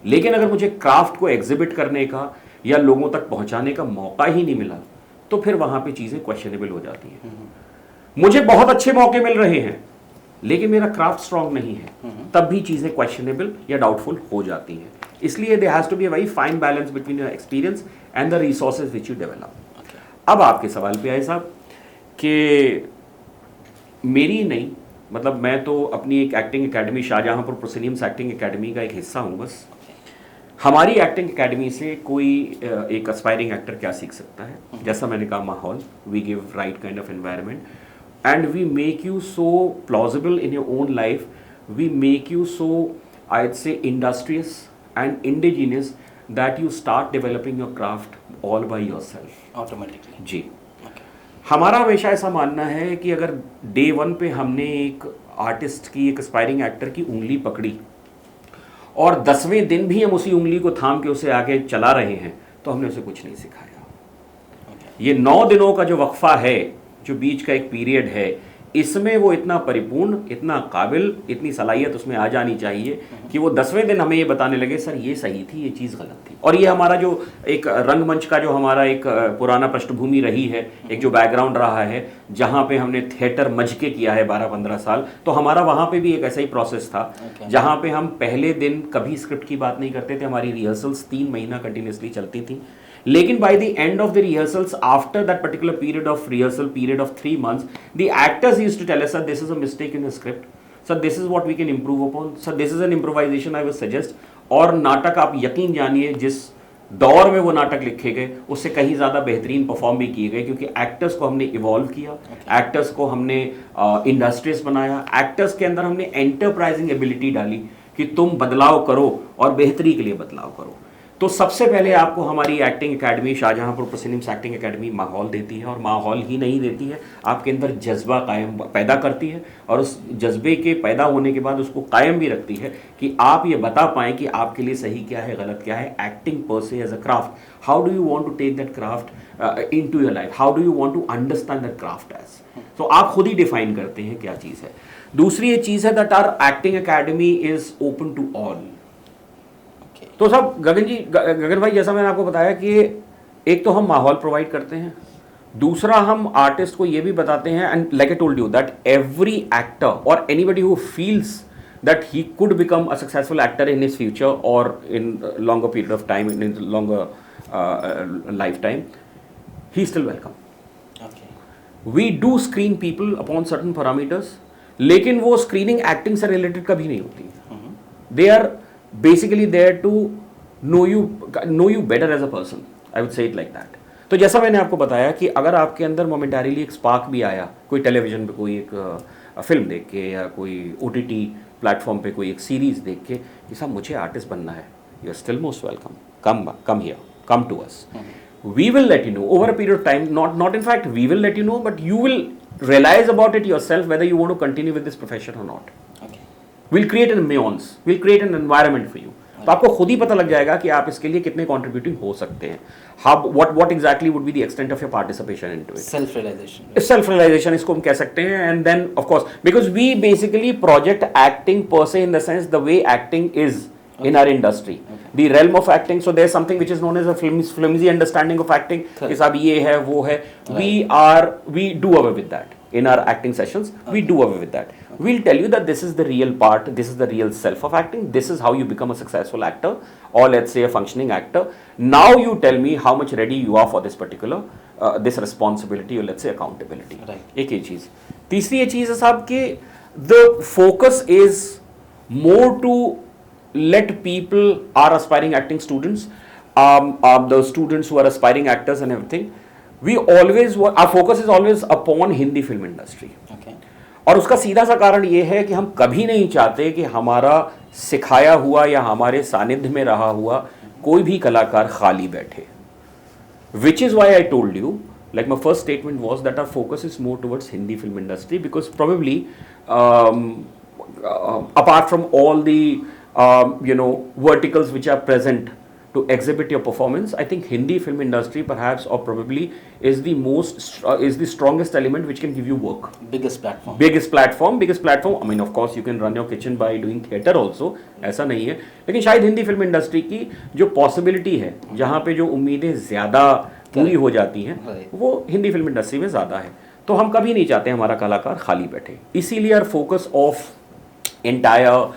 Speaker 2: लेकिन अगर मुझे क्राफ्ट को एग्जिबिट करने का या लोगों तक पहुंचाने का मौका ही नहीं मिला तो फिर वहां पे चीजें क्वेश्चनेबल हो जाती हैं। मुझे बहुत अच्छे मौके मिल रहे हैं लेकिन मेरा क्राफ्ट स्ट्रांग नहीं है, तब भी चीजें क्वेश्चनेबल या डाउटफुल हो जाती हैं। इसलिए there has to be a very fine balance between your experience and the resources which you develop. अब आपके सवाल पे आए साहब कि मेरी नहीं, मतलब मैं तो अपनी एक acting academy Shahjahanpur prosceniums acting academy का एक हिस्सा हूँ बस। हमारी एक्टिंग एकेडमी से कोई एक एस्पायरिंग एक्टर क्या सीख सकता है? जैसा मैंने कहा, माहौल, we give right kind of environment and we make you so plausible in your own life, we make you so, I'd say, industrious and indigenous that you start developing your craft all by yourself
Speaker 1: automatically।
Speaker 2: जी। हमारा हमेशा ऐसा मानना है कि अगर day 1 पे हमने एक आर्टिस्ट की, एक एस्पायरिंग एक्टर की उंगली पकड़ी और 10वें दिन भी हम उसी उंगली को थाम के उसे आगे चला रहे हैं तो हमने उसे कुछ नहीं सिखाया। ये 9 दिनों का जो वक्फा है, जो बीच का एक पीरियड है, इसमें वो इतना परिपूर्ण, इतना काबिल, इतनी सलाहियत उसमें आ जानी चाहिए कि वो 10वें दिन हमें ये बताने लगे सर ये सही थी, ये चीज़ गलत थी। और ये हमारा जो एक रंगमंच का जो हमारा एक पुराना पृष्ठभूमि रही है, एक जो बैकग्राउंड रहा है, जहाँ पे हमने थिएटर मज के किया है 12-15 साल, तो हमारा वहाँ पे भी एक ऐसा ही प्रोसेस था जहाँ पे हम पहले दिन कभी स्क्रिप्ट की बात नहीं करते थे। हमारी रिहर्सल्स 3 महीना कंटिन्यूसली चलती थी, लेकिन by the end of the rehearsals, after that particular period of rehearsal period of 3 months, the actors used to tell us, sir, this is a mistake in the script, sir, this is what we can improve upon, sir, this is an improvisation I would suggest। और नाटक आप यकीन जानिए जिस दौर में वो नाटक लिखे गए उससे कहीं ज़्यादा बेहतरीन परफॉर्म भी किए गए, क्योंकि एक्टर्स को हमने इवॉल्व किया, एक्टर्स को हमने इंडस्ट्रियस बनाया, एक्टर्स के अंदर हमने एंटरप्राइजिंग एबिलिटी डाली कि तुम बदलाव करो और बेहतरी के लिए बदलाव करो। तो सबसे पहले आपको हमारी acting academy, Shahjahanpur prosceniums acting academy, माहौल देती है, और माहौल ही नहीं देती है, आपके अंदर जज्बा कायम पैदा करती है, और उस जज्बे के पैदा होने के बाद उसको कायम भी रखती है कि आप ये बता पाएँ कि आपके लिए सही क्या है, गलत क्या है। Acting per se as a craft, how do you want to take that craft into your life, how do you want to understand that craft as. तो आप खुद ही डिफाइन करते हैं क्या चीज़ है। दूसरी ये चीज़ है that our acting academy is open to all. तो सब गगन भाई, जैसा मैंने आपको बताया कि एक तो हम माहौल प्रोवाइड करते हैं, दूसरा हम आर्टिस्ट को ये भी बताते हैं, and like I told you that every actor or anybody who feels that he could become a successful actor in his future or in a longer period of time, in a longer lifetime, he's still welcome.
Speaker 1: Okay.
Speaker 2: We do screen people upon certain parameters, लेकिन वो screening acting से related कभी नहीं होती। They are basically there to know you better as a person. I would say it like that. तो जैसा मैंने आपको बताया कि अगर आपके अंदर मोमेंटारीली एक स्पार्क भी आया, कोई टेलीविजन पे कोई एक फिल्म देख के या कोई OTT प्लेटफॉर्म पे कोई एक सीरीज देख के कि साहब मुझे आर्टिस्ट बनना है, you are still most welcome, come here, come to us, we will let you know over a period of time, not in fact we will let you know, but you will realize about it yourself whether you want to continue with this profession or not.
Speaker 1: Okay.
Speaker 2: We'll create an ambience, we'll create an environment for you. तो आपको खुद ही पता लग जाएगा कि आप इसके लिए कितने contributing हो सकते हैं. How, what exactly would be the extent of your participation into it?
Speaker 1: Self-realization.
Speaker 2: Self-realization इसको हम कह सकते हैं, and then of course because we basically project acting per se in the sense the way acting is in our industry. The realm of acting, so there's something which is known as a flimsy understanding of acting. कि साहब ये है वो है. We do away with that in our acting sessions. We do away with that. We'll tell you that this is the real part, this is the real self of acting, this is how you become a successful actor, or let's say a functioning actor. Now you tell me how much ready you are for this particular this responsibility, or let's say accountability.
Speaker 1: Right.
Speaker 2: एक ये चीज. तीसरी ये चीज है साहब कि the focus is more to let people are aspiring acting students, the students who are aspiring actors and everything. We always, our focus is always upon Hindi film industry.
Speaker 1: Okay.
Speaker 2: और उसका सीधा सा कारण ये है कि हम कभी नहीं चाहते कि हमारा सिखाया हुआ या हमारे सानिध्य में रहा हुआ कोई भी कलाकार खाली बैठे. Which is why I told you, like my first statement was that our focus is more towards Hindi film industry, because probably apart from all the verticals which are present to exhibit your performance, I think Hindi film industry perhaps or probably is the strongest element which can give you work.
Speaker 1: Biggest platform.
Speaker 2: Biggest platform. I mean, of course, you can run your kitchen by doing theatre also. ऐसा नहीं है, लेकिन शायद Hindi film industry की जो possibility है, जहाँ पे जो उम्मीदें ज़्यादा पूरी हो जाती हैं, वो हिंदी फिल्म इंडस्ट्री में ज़्यादा है. तो हम कभी नहीं चाहते हमारा कलाकार खाली बैठे. इसीलिए our focus of entire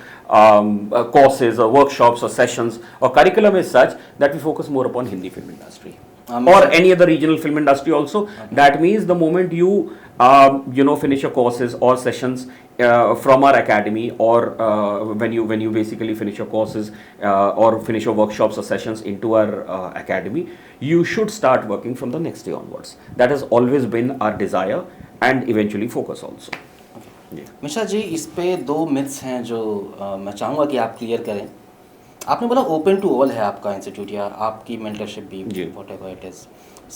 Speaker 2: courses or workshops or sessions or curriculum is such that we focus more upon Hindi film industry or any other regional film industry also. That means the moment you finish your courses or sessions from our academy or when you basically finish your courses or finish your workshops or sessions into our academy, you should start working from the next day onwards. That has always been our desire and eventually focus also.
Speaker 1: Mishra ji, इस पे दो myths हैं जो मैं चाहूँगा कि आप clear करें. आपने बोला ओपन टू ऑल है आपका इंस्टीट्यूट या आपकी मेंटरशिप भी, whatever it is.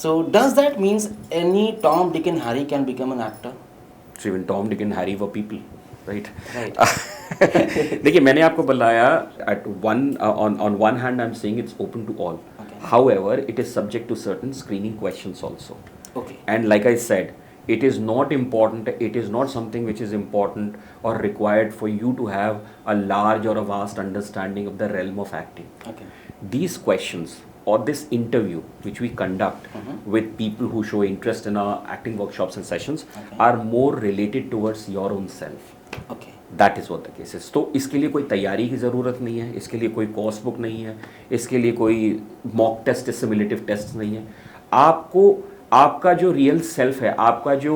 Speaker 1: So does that means any Tom Dick and Harry can become an actor?
Speaker 2: So even Tom, Dick and Harry were people, right? देखिए, मैंने आपको बताया on one hand I'm saying it's open to all. However, it is subject to certain screening questions also.
Speaker 1: Okay.
Speaker 2: And like I said, it is not important, it is not something which is important or required for you to have a large or a vast understanding of the realm of acting.
Speaker 1: Okay.
Speaker 2: These questions or this interview which we conduct with people who show interest in our acting workshops and sessions are more related towards your own self.
Speaker 1: Okay.
Speaker 2: That is what the case is. तो इसके लिए कोई तैयारी की ज़रूरत नहीं है, इसके लिए कोई कोर्स बुक नहीं है, इसके लिए कोई मॉक टेस्ट, सिमुलेटिव टेस्ट नहीं है. आपको आपका जो रियल सेल्फ है, आपका जो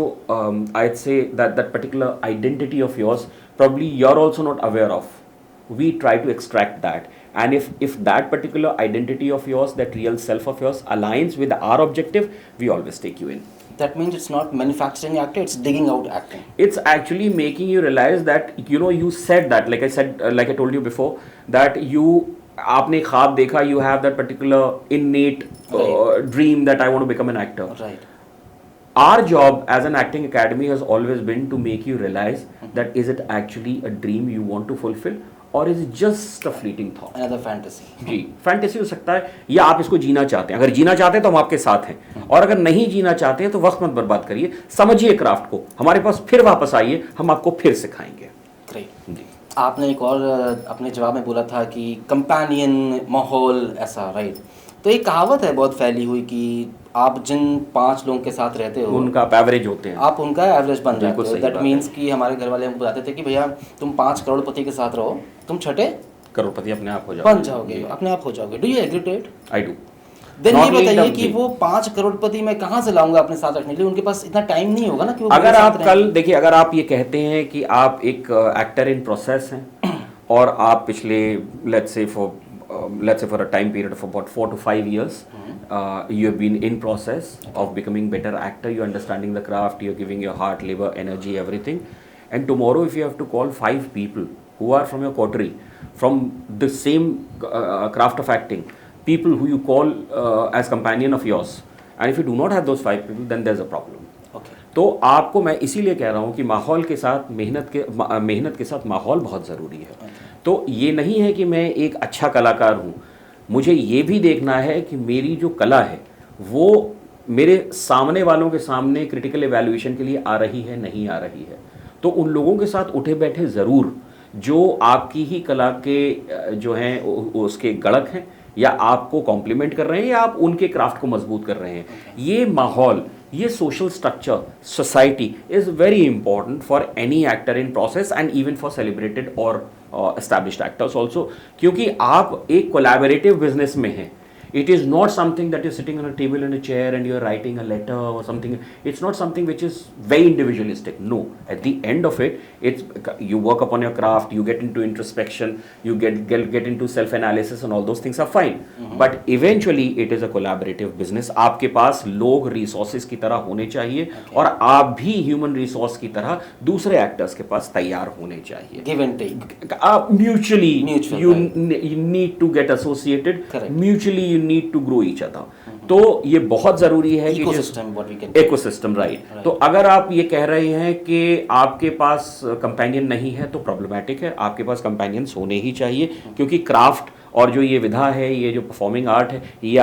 Speaker 2: I'd say that particular identity of yours, probably you're also not aware of. We try to extract that, and if that particular identity of yours, that real self of yours aligns with our objective, we always take you in.
Speaker 1: That means it's not manufacturing acting, it's digging out acting.
Speaker 2: It's actually making you realize that, you said that, like I told you before, that आपने ख्वाब देखा, you have that particular innate dream that I want to become an actor.
Speaker 1: Right.
Speaker 2: Our job as an acting academy has always been to make you realize that is it actually a dream you want to fulfill or is it just a fleeting thought?
Speaker 1: Another fantasy.
Speaker 2: Ji, fantasy हो सकता है या आप इसको जीना चाहते हैं. अगर जीना चाहते हैं तो हम आपके साथ हैं, और अगर नहीं जीना चाहते हैं तो वक्त मत बर्बाद करिए, समझिए क्राफ्ट को, हमारे पास फिर वापस आइए, हम आपको फिर सिखाएंगे.
Speaker 1: ग्रेट.
Speaker 2: जी.
Speaker 1: आपने एक और अपने जवाब में बोला था कि कंपेनियन माहौल ऐसा, राइट? तो एक कहावत है बहुत फैली हुई कि आप जिन 5 लोगों के साथ रहते हो
Speaker 2: उनका आप एवरेज होते हैं,
Speaker 1: आप उनका एवरेज बन जाते हो. दैट मीन्स कि हमारे घर वाले हमको बताते थे कि भैया तुम 5 करोड़पति के साथ रहो, तुम 6ठे
Speaker 2: करोड़पति अपने आप हो जाओगे,
Speaker 1: बन जाओगे, अपने आप हो जाओगे. Do you agree to it?
Speaker 2: I do.
Speaker 1: Then ये बताइए कि वो 5 करोड़पति मैं कहाँ से लाऊंगा अपने साथ रखने के लिए? उनके पास इतना टाइम नहीं होगा ना कि वो
Speaker 2: अगर आप कल देखिए, अगर आप ये कहते हैं कि आप एक एक्टर इन प्रोसेस हैं और आप पिछले let's say for a time period of about 4 to 5 years you have been in process of becoming better actor, you're understanding the craft, you're giving your heart, labor, energy, everything, and tomorrow if you have to call 5 people who are from your coterie, from the same craft of acting, people who you call as companion of yours, and if you do not have those 5 people, then there's a problem. तो आपको मैं इसीलिए कह रहा हूँ कि माहौल के साथ मेहनत के साथ माहौल बहुत ज़रूरी है. तो ये नहीं है कि मैं एक अच्छा कलाकार हूँ, मुझे ये भी देखना है कि मेरी जो कला है वो मेरे सामने वालों के सामने क्रिटिकल एवैल्यूएशन के लिए आ रही है, नहीं आ रही है. तो उन लोगों के साथ उठे बैठे ज़रूर जो आपकी ही कला के जो हैं उसके गड़क हैं, या आपको कॉम्प्लीमेंट कर रहे हैं, या आप उनके क्राफ्ट को मजबूत कर रहे हैं. ये माहौल, ये social structure, society is very important for any actor in process and even for celebrated और एस्टैब्लिश्ड एक्टर्स ऑल्सो, क्योंकि आप एक कोलैबोरेटिव बिजनेस में हैं. It is not something that you're sitting on a table in a chair and you're writing a letter or something. It's not something which is very individualistic. No. At the end of it, it's you work upon your craft, you get into introspection, you get into self-analysis, and all those things are fine. But eventually, it is a collaborative business. आपके पास लोग resources की तरह होने चाहिए, और आप भी human resource की तरह दूसरे actors के पास तैयार होने चाहिए.
Speaker 1: Give and take.
Speaker 2: Mutually, you need to get associated.
Speaker 1: Correct.
Speaker 2: Mutually, you need to grow each other. तो ये बहुत ज़रूरी है कि इकोसिस्टम, राइट. तो अगर आप ये कह रहे हैं कि आपके पास कंपेनियन नहीं है तो प्रॉब्लमैटिक है. आपके पास कंपेनियंस होने ही चाहिए, क्योंकि क्राफ्ट और जो ये विधा है, ये जो परफॉर्मिंग आर्ट है, ये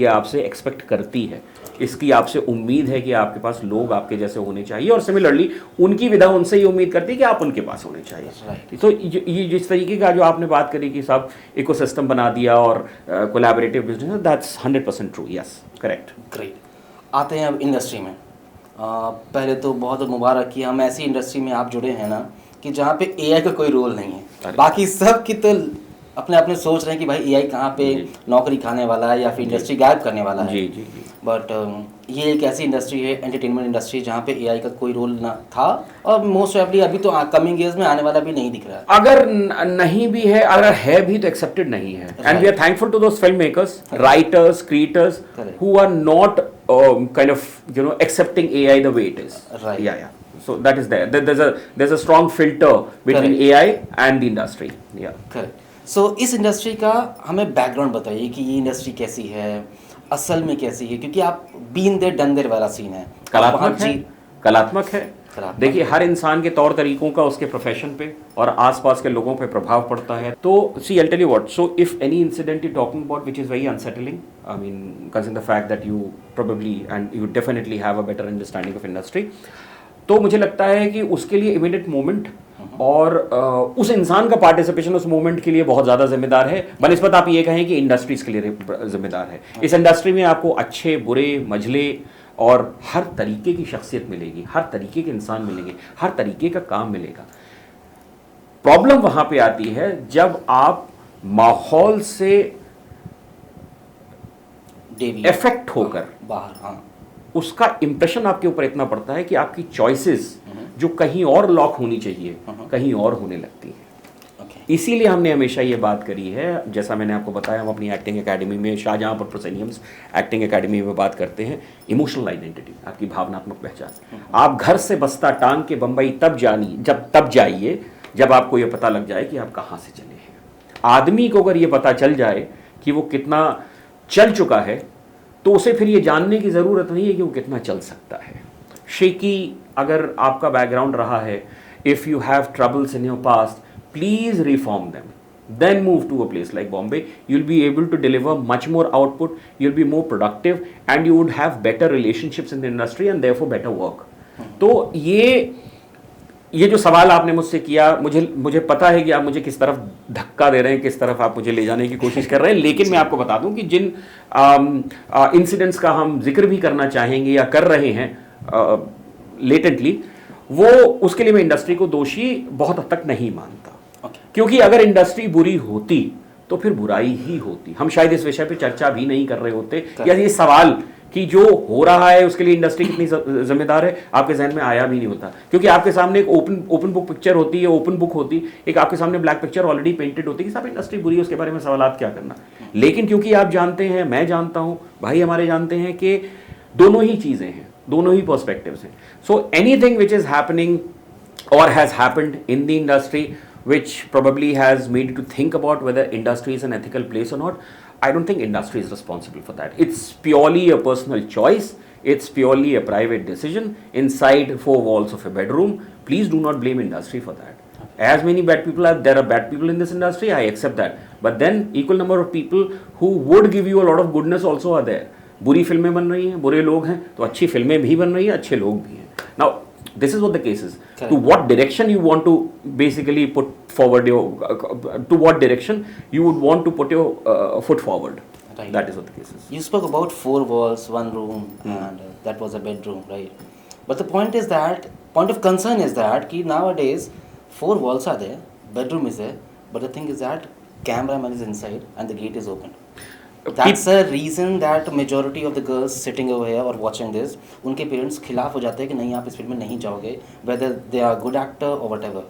Speaker 2: आपसे एक्सपेक्ट करती है, इसकी आपसे उम्मीद है कि आपके पास लोग आपके जैसे होने चाहिए, और सिमिलरली उनकी विधा उनसे ये उम्मीद करती है कि आप उनके पास होने चाहिए। तो ये जिस तरीके का जो आपने बात करी कि सब इकोसिस्टम बना दिया और collaborative business, that's 100% true, yes, correct.
Speaker 1: Great. आते हैं अब इंडस्ट्री में। पहले तो बहुत मुबारक कि हम ऐसी इंडस्ट्री में आप जुड़े हैं ना कि जहाँ पे एआई का कोई रोल नहीं है। बाकी सब की तो अपने अपने सोच रहे हैं कि भाई एआई कहाँ पे नौकरी खाने वाला है या फिर इंडस्ट्री गायब करने वाला है।
Speaker 2: जी जी जी।
Speaker 1: बट ये एक ऐसी इंडस्ट्री है, एंटरटेनमेंट इंडस्ट्री, जहाँ पे एआई का कोई रोल ना था और मोस्ट ऑफली अभी तो कमिंग ईयर्स में आने वाला भी नहीं दिख रहा है।
Speaker 2: अगर नहीं भी है, अगर है भी तो एक्सेप्टेड नहीं है, and we are thankful to those film makers, writers, creators who are not kind of accepting AI the way it is.
Speaker 1: Right.
Speaker 2: Yeah. So that is there. There's a strong filter between
Speaker 1: Correct.
Speaker 2: AI and the industry. Yeah.
Speaker 1: Correct. So इस industry का हमें background बताइए कि ये industry कैसी है, असल में कैसी है, क्योंकि आप बीन देयर डन देयर वाला सीन है।
Speaker 2: कलात्मक है, कलात्मक है।
Speaker 1: कलात्मक
Speaker 2: देखिए, हर इंसान के तौर तरीकों का उसके प्रोफेशन पे और आसपास के लोगों पे प्रभाव पड़ता है। तो see, I tell you what, so if any incident you talking about which is very unsettling, I mean consider the fact that you probably and you definitely have a better understanding of industry, तो मुझे लगता है कि उसके लिए immediate moment और उस इंसान का पार्टिसिपेशन उस मोमेंट के लिए बहुत ज़्यादा जिम्मेदार है, बनिस्बत आप ये कहें कि इंडस्ट्री इसके लिए जिम्मेदार है। इस इंडस्ट्री में आपको अच्छे, बुरे, मझले और हर तरीके की शख्सियत मिलेगी, हर तरीके के इंसान मिलेंगे, हर तरीके का काम मिलेगा। प्रॉब्लम वहां पे आती है जब आप माहौल से इफेक्ट होकर
Speaker 1: बाहर, हाँ,
Speaker 2: उसका इंप्रेशन आपके ऊपर इतना पड़ता है कि आपकी चॉइसेस जो कहीं और लॉक होनी चाहिए कहीं और होने लगती है। इसीलिए हमने हमेशा ये बात करी है, जैसा मैंने आपको बताया, हम अपनी एक्टिंग एकेडमी में, शाहजहां पर प्रोसेनियम्स एक्टिंग एकेडमी में बात करते हैं इमोशनल आइडेंटिटी, आपकी भावनात्मक पहचान। आप घर से बस्ता टांग के बंबई तब जाइए जब आपको ये पता लग जाए कि आप कहाँ से चले हैं। आदमी को अगर ये पता चल जाए कि वो कितना चल चुका है, तो उसे फिर ये जानने की ज़रूरत नहीं है कि वो कितना चल सकता है। शेकी अगर आपका बैकग्राउंड रहा है, if you have troubles in your past, please reform them, then move to a place like Bombay. You'll be able to deliver much more output, you'll be more productive, and you would have better relationships in the industry and therefore better work. तो ये जो सवाल आपने मुझसे किया, मुझे पता है कि आप मुझे किस तरफ धक्का दे रहे हैं, किस तरफ आप मुझे ले जाने की कोशिश कर रहे हैं, लेकिन मैं आपको बता दूं कि जिन इंसिडेंट्स का हम जिक्र भी करना चाहेंगे या कर रहे हैं लेटेंटली, वो उसके लिए मैं इंडस्ट्री को दोषी बहुत हद तक नहीं मानता। क्योंकि अगर इंडस्ट्री बुरी होती तो फिर बुराई ही होती, हम शायद इस विषय पे चर्चा भी नहीं कर रहे होते, या ये सवाल कि जो हो रहा है उसके लिए इंडस्ट्री कितनी जिम्मेदार है आपके जहन में आया भी नहीं होता। क्योंकि आपके सामने एक ओपन बुक पिक्चर होती है, ओपन बुक होती, एक आपके सामने ब्लैक पिक्चर ऑलरेडी पेंटेड होती है कि साहब इंडस्ट्री बुरी है, उसके बारे में सवालात क्या करना। लेकिन क्योंकि आप जानते हैं, मैं जानता हूँ, भाई हमारे जानते हैं कि दोनों ही चीज़ें हैं, दोनों ही पर्सपेक्टिव्स हैं। So anything which is happening or has happened in the industry which probably has made you to think about whether industry is an ethical place or not, I don't think industry is responsible for that. It's purely a personal choice, it's purely a private decision inside four walls of a bedroom. Please do not blame industry for that. As many bad people there are bad people in this industry, I accept that, but then equal number of people who would give you a lot of goodness also are there. बुरी फिल्में बन रही हैं, बुरे लोग हैं, तो अच्छी फिल्में भी बन रही हैं, अच्छे लोग भी हैं। Now this is what the case is. Correct. To what direction you want to basically put forward your to what direction you would want to put your foot forward. Right. That is what the case is.
Speaker 1: You spoke about four walls, one room, and that was a bedroom, right? But the point of concern is that कि nowadays four walls are there, bedroom is there, but the thing is that cameraman is inside and the gate is open. That's a reason that majority of the girls sitting over here or watching this, उनके parents खिलाफ हो जाते हैं कि नहीं आप इस film में नहीं जाओगे, whether they are good actor or whatever.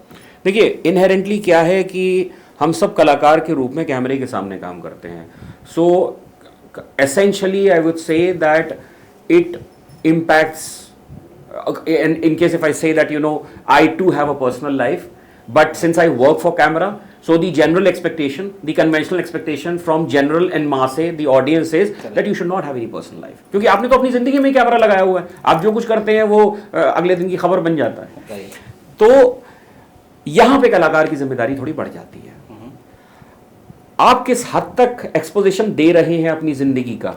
Speaker 2: देखिए, इनहेरेंटली क्या है कि हम सब कलाकार के रूप में कैमरे के सामने काम करते हैं। So essentially I would say that it impacts, in case if I say that, you know, I too have a personal life, but since I work for camera, so the general expectation, the conventional expectation from general and mass, the audience is that you should not have any personal life. क्योंकि आपने तो अपनी जिंदगी में camera लगाया हुआ है, आप जो कुछ करते हैं वो अगले दिन की खबर बन जाता है। तो यहाँ पे कलाकार की जिम्मेदारी थोड़ी बढ़ जाती है। आप किस हद तक एक्सपोजिशन दे रहे हैं अपनी जिंदगी का,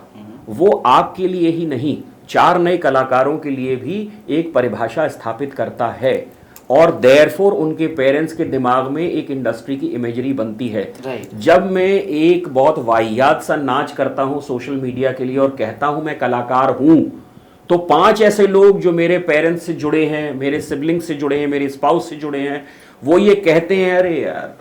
Speaker 2: वो आपके लिए ही नहीं, 4 नए कलाकारों के लिए भी एक परिभाषा स्थापित करता है, और देयरफॉर उनके पेरेंट्स के दिमाग में एक इंडस्ट्री की इमेजरी बनती है। जब मैं एक बहुत वाहियात सा नाच करता हूं सोशल मीडिया के लिए और कहता हूं मैं कलाकार हूं, तो 5 ऐसे लोग जो मेरे पेरेंट्स से जुड़े हैं, मेरे सिबलिंग्स से जुड़े हैं, मेरे स्पाउस से जुड़े हैं, वो ये कहते हैं अरे यार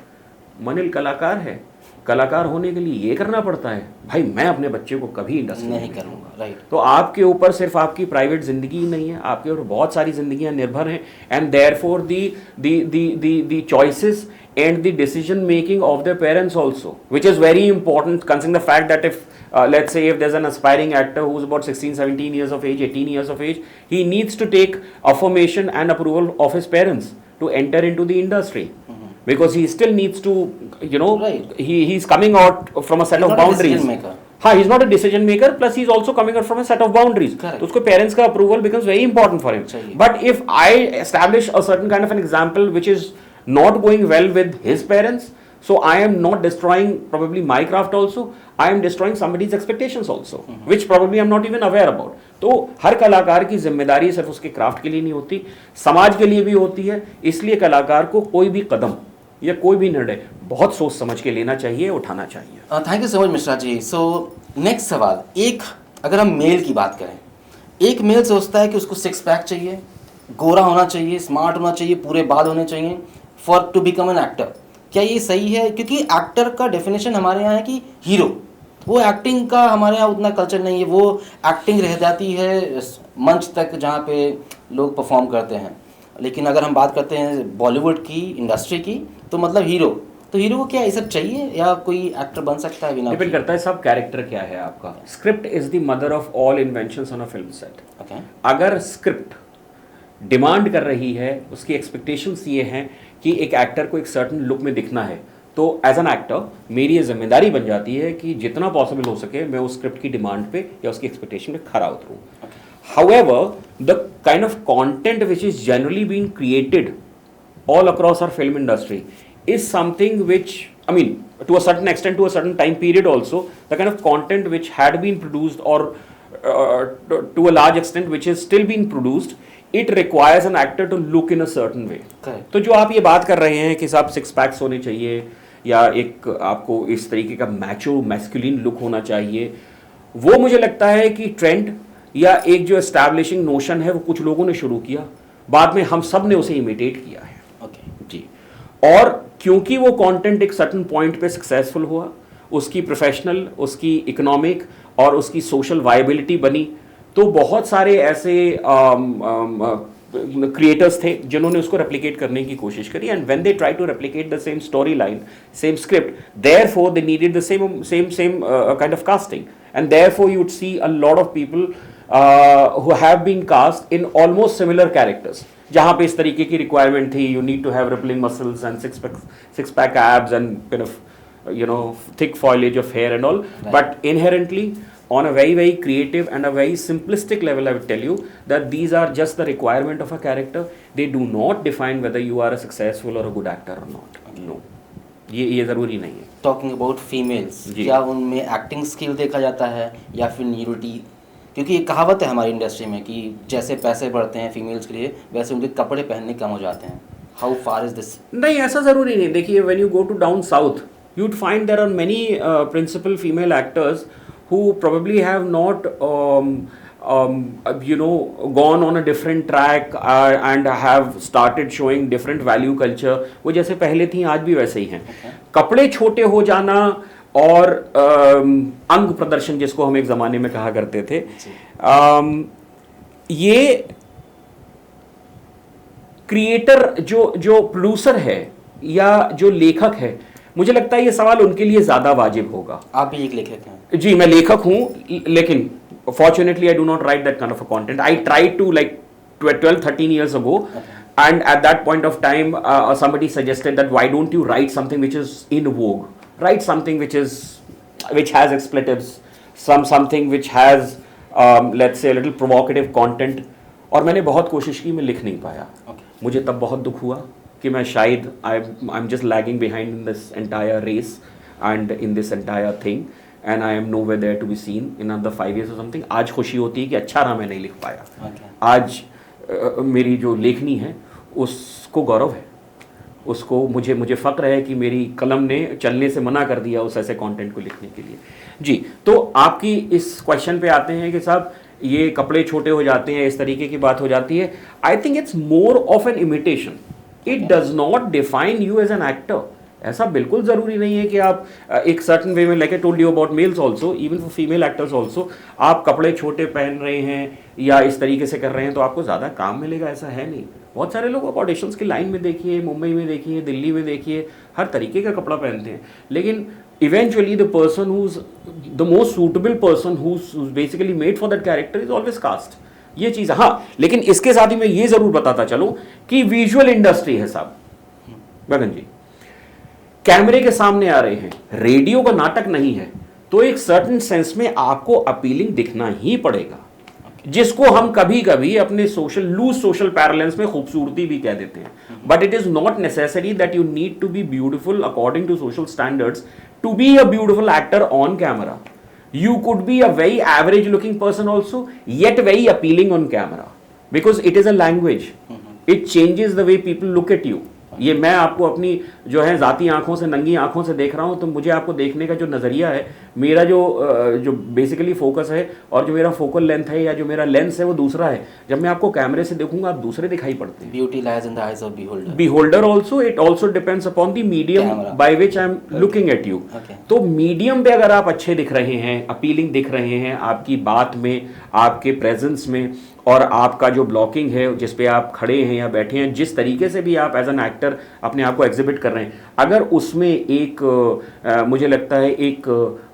Speaker 2: मनिल कलाकार है, कलाकार होने के लिए ये करना पड़ता है। भाई मैं अपने बच्चे को कभी इंडस्ट्री नहीं करूंगा। राइट। तो आपके ऊपर सिर्फ आपकी प्राइवेट जिंदगी ही नहीं है, आपके ऊपर बहुत सारी जिंदगियां निर्भर हैं, and therefore the choices and the decision making of their parents also, which is very important considering the fact that if let's say if there's an aspiring actor who's about 16-17 years of age, 18 years of age, he needs to take affirmation and approval of his parents to enter into the industry, because he still needs to, you know, he's coming out from a set of boundaries. हाँ, he's not a decision maker, plus he's also coming out from a set of boundaries. तो उसको parents का approval becomes very important for him. But if I establish a certain kind of an example which is not going well with his parents, so I am not destroying probably my craft also, I am destroying somebody's expectations also, which probably I'm not even aware about. तो हर कलाकार की जिम्मेदारी सिर्फ उसके craft के लिए नहीं होती, समाज के लिए भी होती है। इसलिए कलाकार को कोई भी कदम या कोई भी निर्णय बहुत सोच समझ के लेना चाहिए, उठाना चाहिए।
Speaker 1: Thank you so much Mishra ji. So next सवाल, एक अगर हम मेल की बात करें, एक मेल सोचता है कि उसको 6 पैक चाहिए, गोरा होना चाहिए, स्मार्ट होना चाहिए, पूरे बाल होने चाहिए for to become an actor. क्या ये सही है? क्योंकि एक्टर का डेफिनेशन हमारे यहाँ है कि हीरो, वो एक्टिंग का हमारे यहाँ उतना कल्चर नहीं है, वो एक्टिंग रह जाती है मंच तक जहाँ पे लोग परफॉर्म करते हैं। लेकिन अगर हम बात करते हैं बॉलीवुड की इंडस्ट्री की, तो मतलब हीरो, तो हीरो को क्या ये सब चाहिए या कोई एक्टर बन सकता है बिना?
Speaker 2: डिपेंड करता है सब कैरेक्टर क्या है आपका। Script is the mother of all inventions on a film set. अगर स्क्रिप्ट डिमांड कर रही है, उसकी एक्सपेक्टेशंस ये हैं कि एक एक्टर को एक सर्टन लुक में दिखना है, तो एज एन एक्टर मेरी ये जिम्मेदारी बन जाती है कि जितना पॉसिबल हो सके मैं उस स्क्रिप्ट की डिमांड पे या उसकी एक्सपेक्टेशन पे खरा उतरूँ। However, the kind of content which is generally being created all across our film industry is something which, I mean, to a certain extent, to a certain time period also, the kind of content which had been produced or to a large extent which is still being produced, it requires an actor to look in a certain way. तो जो आप ये बात कर रहे हैं कि साहब 6 पैक्स होने चाहिए या एक आपको इस तरीके का मैचो मैस्कुलिन लुक होना चाहिए, वो मुझे लगता है कि ट्रेंड या एक जो एस्टैब्लिशिंग नोशन है वो कुछ लोगों ने शुरू किया, बाद में हम सब ने उसे इमिटेट किया है। जी। और क्योंकि वो कंटेंट एक सर्टेन पॉइंट पे सक्सेसफुल हुआ, उसकी प्रोफेशनल, उसकी इकोनॉमिक और उसकी सोशल वायबिलिटी बनी, तो बहुत सारे ऐसे क्रिएटर्स थे जिन्होंने उसको रेप्लिकेट करने की कोशिश करी, and when they try to replicate the same story line, same script, therefore they needed the same kind of casting, and therefore you would see a lot of people who have been cast in almost similar characters, जहाँ पे इस तरीके की requirement थी, you need to have rippling muscles and six pack abs and kind of you know thick foliage of hair and all, but inherently on a very creative and a very simplistic level I would tell you that these are just the requirement of a character. They do not define whether you are a successful or a good actor or not. No, ये ज़रूरी नहीं है।
Speaker 1: Talking about females, क्या उनमें acting skill देखा जाता है या फिर न्यूडिटी? क्योंकि एक कहावत है हमारी इंडस्ट्री में कि जैसे पैसे बढ़ते हैं फीमेल्स के लिए, वैसे उनके कपड़े पहनने कम हो जाते हैं। How far is this? नहीं,
Speaker 2: ऐसा ज़रूरी नहीं। देखिए, when you go to down south you would find there are many principal female actors who probably have not gone on a different track and have started showing different value culture. वो जैसे पहले थी आज भी वैसे ही हैं। कपड़े छोटे हो जाना और अंग प्रदर्शन जिसको हम एक ज़माने में कहा करते थे, ये क्रिएटर जो प्रोड्यूसर है या जो लेखक है, मुझे लगता है ये सवाल उनके लिए ज़्यादा वाजिब होगा।
Speaker 1: आप भी एक लेखक हैं?
Speaker 2: जी, मैं लेखक हूँ, लेकिन fortunately I do not write that kind of a content. I tried to like 12-13 years ago, and at that point of time somebody suggested that why don't you write something which is in vogue, write something which has expletives, something which has let's say a little provocative content. और मैंने बहुत कोशिश की, मैं लिख नहीं पाया। मुझे तब बहुत दुख हुआ कि मैं शायद I'm just lagging behind in this entire race, and in this entire thing, and I am nowhere there to be seen in another 5 years or something. आज खुशी होती है कि अच्छा रहा मैं नहीं लिख पाया. आज मेरी जो लेखनी है उसको गौरव है, उसको मुझे फ़क्र है कि मेरी कलम ने चलने से मना कर दिया उस ऐसे कंटेंट को लिखने के लिए. जी, तो आपकी इस क्वेश्चन पे आते हैं कि साहब ये कपड़े छोटे हो जाते हैं, इस तरीके की बात हो जाती है. I think it's more of an imitation. It does not define you as an actor. ऐसा बिल्कुल ज़रूरी नहीं है कि आप एक सर्टन वे में, like I told you about males also, even for female actors also, आप कपड़े छोटे पहन रहे हैं या इस तरीके से कर रहे हैं तो आपको ज़्यादा काम मिलेगा, ऐसा है नहीं. बहुत सारे लोग आप ऑडिशंस की लाइन में देखिए, मुंबई में देखिए, दिल्ली में देखिए, हर तरीके का कपड़ा पहनते हैं, लेकिन eventually the person who's the most suitable person who's basically made for that character is always cast. ये चीज़, हाँ, लेकिन इसके साथ ही मैं ये ज़रूर बताता चलूँ कि विजुअल इंडस्ट्री है साहब, गगन जी, कैमरे के सामने आ रहे हैं, रेडियो का नाटक नहीं है, तो एक सर्टन सेंस में आपको अपीलिंग दिखना ही पड़ेगा, जिसको हम कभी कभी अपने लूज सोशल पैरेलल्स में खूबसूरती भी कह देते हैं. But it is not necessary that you need to be beautiful according to social standards to be a beautiful actor on camera. You could be a very average looking person also, yet very appealing on camera, because it is a language. It changes the way people look at you. ये मैं आपको अपनी जो है ज़ाती आंखों से, नंगी आंखों से देख रहा हूँ, तो मुझे आपको देखने का जो नज़रिया है, मेरा जो बेसिकली फोकस है और जो मेरा फोकल लेंथ है या जो मेरा लेंस है वो दूसरा है. जब मैं आपको कैमरे से देखूंगा आप दूसरे दिखाई पड़ते हैं.
Speaker 1: Beauty lies in the eyes of
Speaker 2: beholder also. It also depends upon the medium by which I am looking at you. तो मीडियम पे अगर आप अच्छे दिख रहे हैं, अपीलिंग दिख रहे हैं, आपकी बात में, आपके प्रेजेंस में, और आपका जो ब्लॉकिंग है जिस पे आप खड़े हैं या बैठे हैं, जिस तरीके से भी आप एज एन एक्टर अपने आप को एग्जिबिट कर रहे हैं, अगर उसमें एक मुझे लगता है एक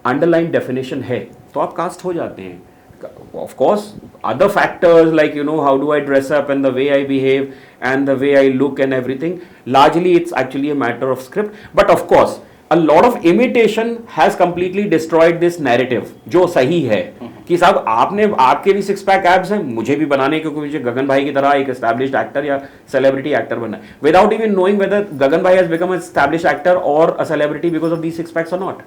Speaker 2: अंडरलाइन डेफिनेशन है तो आप कास्ट हो जाते हैं. Of course, other factors like how do I dress up and the way I behave and the way I look and everything, largely it's actually a matter of script. But of course, a lot of imitation has completely destroyed this narrative, जो सही है कि साहब आपके भी 6 pack abs हैं, मुझे भी बनाने, क्योंकि मुझे गगन भाई की तरह एक एस्टैब्लिश्ड एक्टर या सेलिब्रिटी एक्टर बनना है, without even knowing whether Gagan भाई has become an established actor or a celebrity because of these 6 packs or not.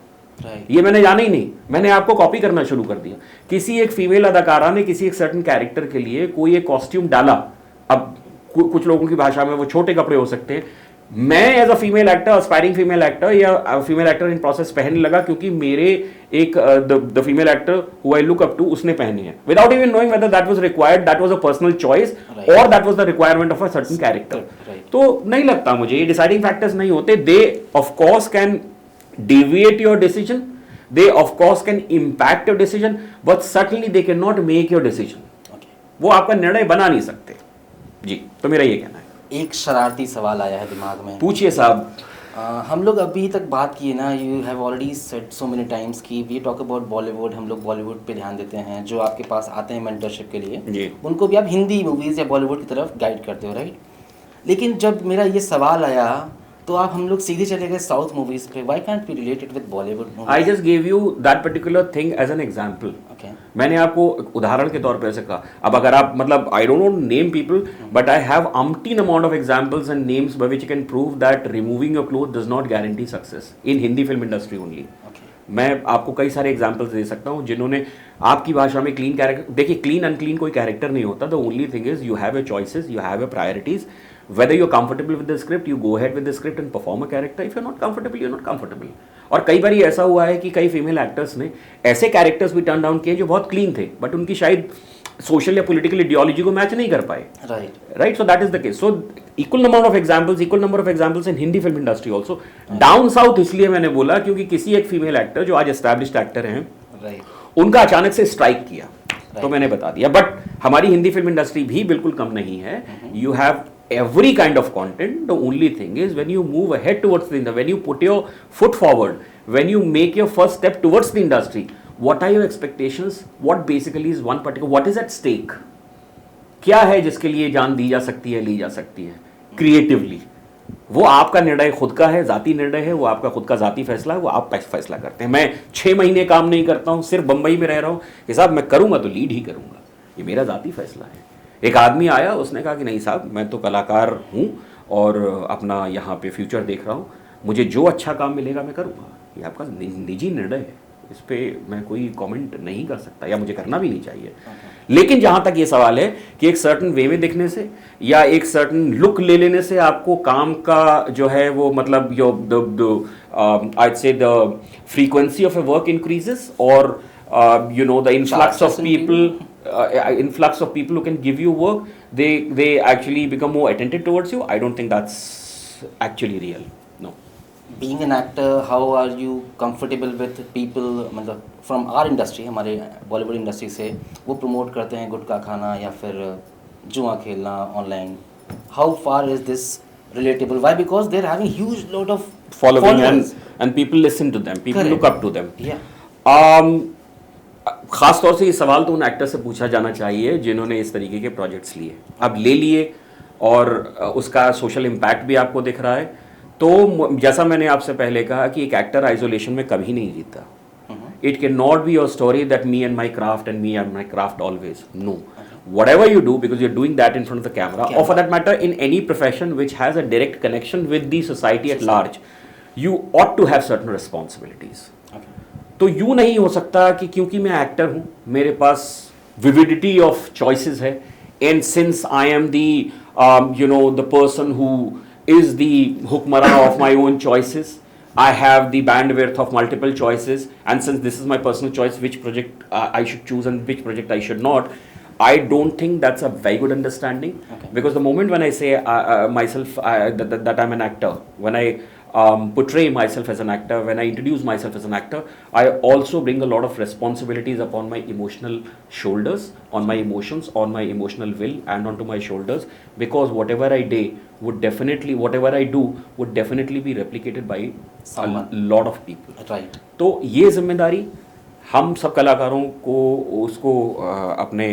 Speaker 2: ये मैंने जाना ही नहीं, मैंने आपको कॉपी करना शुरू कर दिया. किसी एक फीमेल अदाकारा ने किसी एक सर्टन कैरेक्टर के लिए कोई एक कॉस्ट्यूम डाला, अब कुछ लोगों की भाषा में वो छोटे कपड़े हो सकते हैं, मैं as a female actor, aspiring female actor या फीमेल एक्टर इन प्रोसेस पहनने लगा क्योंकि मेरे एक the female actor who I look up to उसने पहने हैं, without even knowing whether that was required, that was a personal choice or that was the requirement of a certain character. तो नहीं लगता मुझे ये डिसाइडिंग फैक्टर्स नहीं होते. They of course can deviate your decision, they of course can impact your decision, but certainly they cannot make your decision. वो आपका निर्णय बना नहीं सकते. जी, तो मेरा ये कहना है.
Speaker 1: एक शरारती सवाल आया है दिमाग में,
Speaker 2: पूछिए साहब.
Speaker 1: हम लोग अभी तक बात किए ना, you have already said so many times कि वी टॉक अबाउट बॉलीवुड, हम लोग बॉलीवुड पे ध्यान देते हैं, जो आपके पास आते हैं मेंटरशिप के लिए
Speaker 2: जी,
Speaker 1: उनको भी आप हिंदी मूवीज़ या बॉलीवुड की तरफ गाइड करते हो, राइट? लेकिन जब मेरा ये सवाल आया तो आप हम लोग सीधे चले गए साउथ मूवीज पे. Why can't we relate it with Bollywood movies?
Speaker 2: I just give you that particular thing as an example. मैंने आपको उदाहरण के तौर पे ऐसे कहा. अब अगर आप मतलब I don't know name people, but I have umpteen amount of examples and names by which you can prove that removing your cloth does not guarantee success in Hindi film industry only. मैं आपको कई सारे examples दे सकता हूं जिन्होंने आपकी भाषा में क्लीन कैरेक्टर, देखिए क्लीन अनक्लीन कोई कैरेक्टर नहीं होता. The only thing is you have your choices, you have your priorities. Whether you're comfortable with the script, you go ahead with the script and perform a character. If you're not comfortable, you're not comfortable. और कई बार ऐसा हुआ है कि कई female actors ने ऐसे characters भी टर्न डाउन किए जो बहुत क्लीन थे, बट उनकी शायद सोशल या पॉलिटिकल आइडियोलॉजी को मैच नहीं कर पाए. Right, so that is the case. So equal number of examples in Hindi film industry also. Down south इसलिए मैंने बोला क्योंकि किसी एक फीमेल एक्टर जो आज एस्टैब्लिश्ड एक्टर हैं, उनका अचानक से स्ट्राइक किया, तो मैंने बता दिया. बट हमारी हिंदी फिल्म इंडस्ट्री भी बिल्कुल कम नहीं है. You have every kind of content. The only thing is when you move ahead towards when you put your foot forward, when you make your first step towards the industry, what are your expectations? What basically is what is at stake? क्या है जिसके लिए जान दी जा सकती है, ली जा सकती है क्रिएटिवली? वो आपका निर्णय खुद का है, जाती निर्णय है, वो आपका खुद का जाती फैसला है, वो आप फैसला करते हैं. मैं 6 महीने काम नहीं करता हूँ, सिर्फ बंबई में रह रहा हूँ, कि साहब मैं करूँगा तो लीड ही करूँगा, ये मेरा जाती फैसला है. एक आदमी आया, उसने कहा कि नहीं साहब मैं तो कलाकार हूँ और अपना यहाँ पे फ्यूचर देख रहा हूँ, मुझे जो अच्छा काम मिलेगा मैं करूँगा. ये आपका निजी निर्णय है, इस पे मैं कोई कमेंट नहीं कर सकता या मुझे करना भी नहीं चाहिए। लेकिन जहां तक ये सवाल है कि एक सर्टन वे में दिखने से या एक सर्टन लुक ले लेने से आपको काम का जो है वो मतलब I'd say the frequency of a work increases, or you know, the influx of people who can give you work, they actually become more attentive towards you. I don't think that's actually real. No.
Speaker 1: Being an actor, how are you comfortable with people मतलब from our industry, हमारे Bollywood industry से वो promote करते हैं गुटखा खाना या फिर जुआ खेलना online? How far is this relatable? Why? Because they're having huge load of
Speaker 2: Following
Speaker 1: followers.
Speaker 2: and people listen to them, people
Speaker 1: Correct.
Speaker 2: look up to them.
Speaker 1: Yeah.
Speaker 2: खास तौर से ये सवाल तो उन एक्टर से पूछा जाना चाहिए जिन्होंने इस तरीके के प्रोजेक्ट्स लिए, अब ले लिए और उसका सोशल इम्पैक्ट भी आपको दिख रहा है। तो जैसा मैंने आपसे पहले कहा कि एक एक्टर आइसोलेशन में कभी नहीं जीता। It cannot be your story that me and my craft always. No. Whatever you do, because you're doing that in front of the camera, or for that matter in any profession which has a direct connection with the society at large, you ought to have certain responsibilities. तो यूं नहीं हो सकता कि क्योंकि मैं actor हूं मेरे पास विविडिटी ऑफ चॉइसेस है, and since I am the you know the person who is the हुक्मरान of my own choices, I have the bandwidth of multiple choices, and since this is my personal choice which project I should choose and which project I should not, I don't think that's a very good understanding. Because the moment when I say myself that I'm an actor, when I portray myself as an actor, when I introduce myself as an actor, I also bring a lot of responsibilities upon my emotional shoulders, on my emotions, on my emotional will, and onto my shoulders, because whatever I do would definitely be replicated by
Speaker 1: Someone.
Speaker 2: a lot of people.
Speaker 1: Right.
Speaker 2: तो ये जिम्मेदारी हम सब कलाकारों को उसको अपने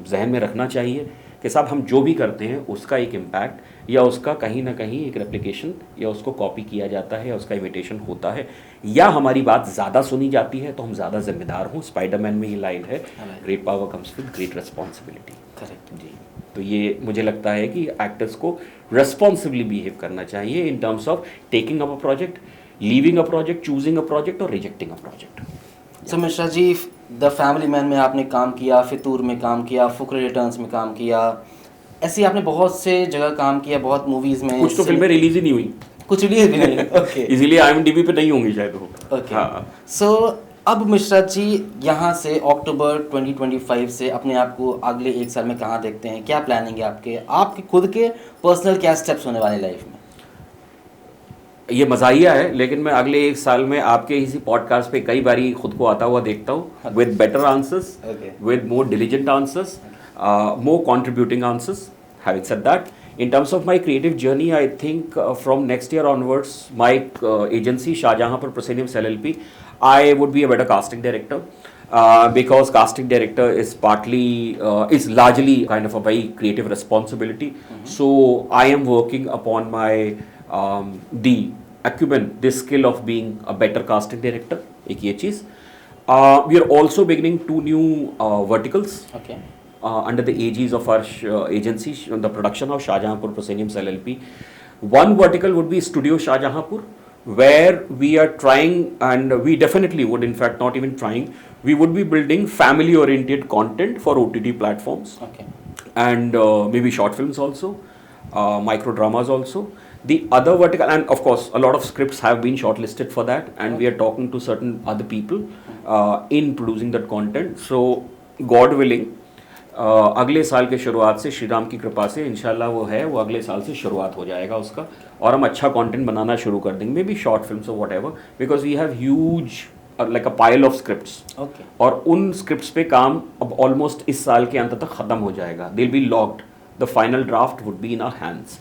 Speaker 2: जहन में रखना चाहिए कि साहब हम जो भी करते हैं उसका एक इम्पैक्ट या उसका कहीं ना कहीं एक रेप्लिकेशन या उसको कॉपी किया जाता है या उसका इमिटेशन होता है, या हमारी बात ज़्यादा सुनी जाती है तो हम ज़्यादा जिम्मेदार हों। स्पाइडरमैन में ये लाइन है, great power comes with great responsibility.
Speaker 1: Correct
Speaker 2: जी, तो ये मुझे लगता है कि एक्टर्स को रेस्पॉन्सिबली बिहेव करना चाहिए in terms of taking up a project, leaving a project, choosing a project or rejecting a project.
Speaker 1: So Mishra ji, the family man में आपने काम किया, फितूर में काम किया, फुकरे रिटर्न्स में काम किया, ऐसे आपने बहुत से जगह काम किया, बहुत मूवीज में।
Speaker 2: कुछ तो फिल्में रिलीज ही नहीं हुई,
Speaker 1: कुछ रिलीज भी नहीं। ओके।
Speaker 2: इसीलिए IMDb पे नहीं होंगी शायद वो।
Speaker 1: ओके। सो अब मिश्रा जी यहाँ से अक्टूबर 2025 से अपने आप को अगले एक साल में कहाँ देखते हैं? क्या प्लानिंग है आपके खुद के पर्सनल क्या स्टेप्स होने वाले लाइफ में?
Speaker 2: ये मज़ाहिया है, लेकिन मैं अगले एक साल में आपके इसी पॉडकास्ट पे कई बारी खुद को आता हुआ देखता हूँ, with better answers, with more diligent answers, more contributing answers. Having said that, in terms of my creative journey, I think from next year onwards, my agency Shahjahanpur Prosceniums LLP, I would be a better casting director, because casting director is largely kind of a very creative responsibility. So I am working upon my the acumen, this skill of being a better casting director. एक ये चीज़. We are also beginning 2 new verticals.
Speaker 1: Okay.
Speaker 2: Under the aegis of our agency, the production of Shahjahanpur Prosceniums LLP. One vertical would be Studio Shahjahanpur, where we are trying, and we definitely would, in fact not even trying, we would be building family oriented content for OTT platforms.
Speaker 1: Okay.
Speaker 2: And maybe short films also, micro dramas also. The other vertical, and of course a lot of scripts have been shortlisted for that, and we are talking to certain other people in producing that content. So God willing, अगले साल के शुरुआत से श्री राम की कृपा से इंशाल्लाह वो अगले साल से शुरुआत हो जाएगा उसका, और हम अच्छा कंटेंट बनाना शुरू कर देंगे, मे बी शॉर्ट फिल्म्स और whatever, because we have huge like a pile of scripts. और उन स्क्रिप्ट्स पे काम अब ऑलमोस्ट इस साल के अंत तक ख़त्म हो जाएगा, they will be locked, the final draft would be in our hands.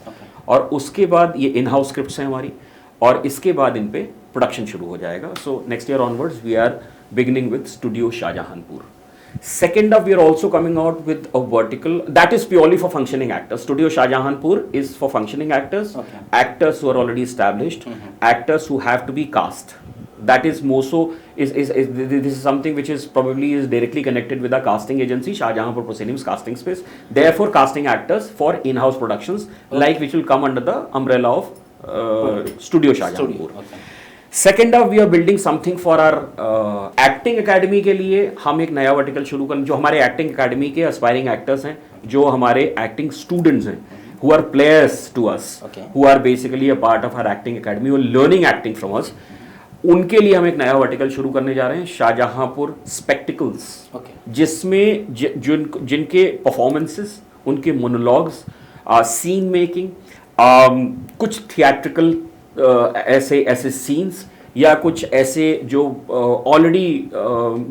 Speaker 2: और उसके बाद ये इन हाउस स्क्रिप्ट्स हैं हमारी, और इसके बाद इन पे प्रोडक्शन शुरू हो जाएगा। So next year onwards we are beginning with Studio Shahjahanpur. Second up, we are also coming out with a vertical that is purely for functioning actors. Studio Shahjahanpur is for functioning actors, actors who are already established, actors who have to be cast. That is more so this is something which is probably directly connected with our casting agency, Shahjahanpur Prosceniums Casting Space. Therefore, casting actors for in-house productions, like which will come under the umbrella of Studio Shahjahanpur. Second of we are building something for our acting academy के लिए हम एक नया vertical शुरू करें जो हमारे acting academy के एस्पायरिंग एक्टर्स हैं, जो हमारे एक्टिंग स्टूडेंट्स हैं, who are players to us,
Speaker 1: Okay.
Speaker 2: who are basically a part of our acting academy, who are learning acting from us, उनके लिए हम एक नया वर्टिकल शुरू करने जा रहे हैं, शाहजहांपुर स्पेक्टिकल्स, जिसमें जिनके परफॉर्मेंसेस, उनके मोनोलॉग्स, सीन मेकिंग, कुछ थिएट्रिकल ऐसे सीन्स या कुछ ऐसे जो already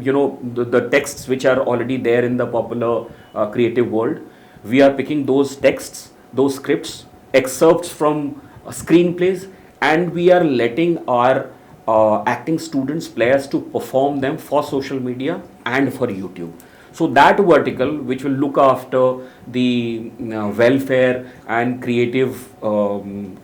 Speaker 2: you know the texts which are already there in the popular creative world, we are picking those texts, those scripts, excerpts from screenplays, and we are letting our acting students, players to perform them for social media and for YouTube. So that vertical, which will look after the welfare and creative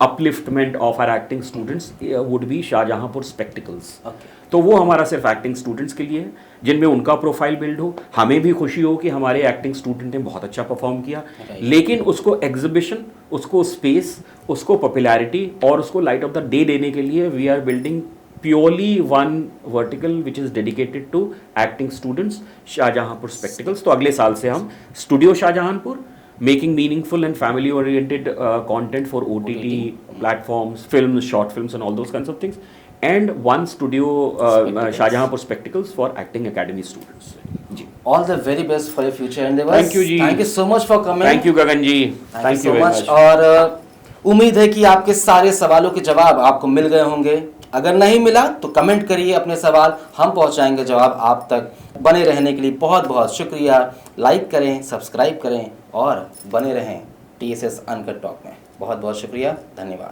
Speaker 2: upliftment of our acting students, would be Shahjahanpur Spectacles.
Speaker 1: Okay.
Speaker 2: तो वो हमारा सिर्फ acting students के लिए है, जिनमें उनका profile build हो, हमें भी खुशी हो कि हमारे एक्टिंग स्टूडेंट ने बहुत अच्छा परफॉर्म किया, लेकिन उसको एग्जीबिशन, उसको स्पेस, उसको पॉपुलैरिटी और उसको लाइट ऑफ द डे देने के लिए we are building purely one vertical which is dedicated to acting students, Shahjahanpur spectacles. तो अगले साल से हम Studio Shahjahanpur, making meaningful and family oriented content for OTT platforms, films, short films and all those kinds of things, and one studio Shahjahanpur Spectacles for acting academy students. जी,
Speaker 1: All the very best for your future endeavors.
Speaker 2: Thank you जी,
Speaker 1: Thank you so much for coming.
Speaker 2: thank you Gagan ji,
Speaker 1: Thank you so
Speaker 2: very
Speaker 1: much. और उम्मीद है कि आपके सारे सवालों के जवाब आपको मिल गए होंगे। अगर नहीं मिला तो कमेंट करिए अपने सवाल, हम पहुंचाएंगे जवाब आप तक। बने रहने के लिए बहुत बहुत शुक्रिया। लाइक करें, सब्सक्राइब करें और बने रहें TSS अनकट टॉक में। बहुत बहुत शुक्रिया, धन्यवाद।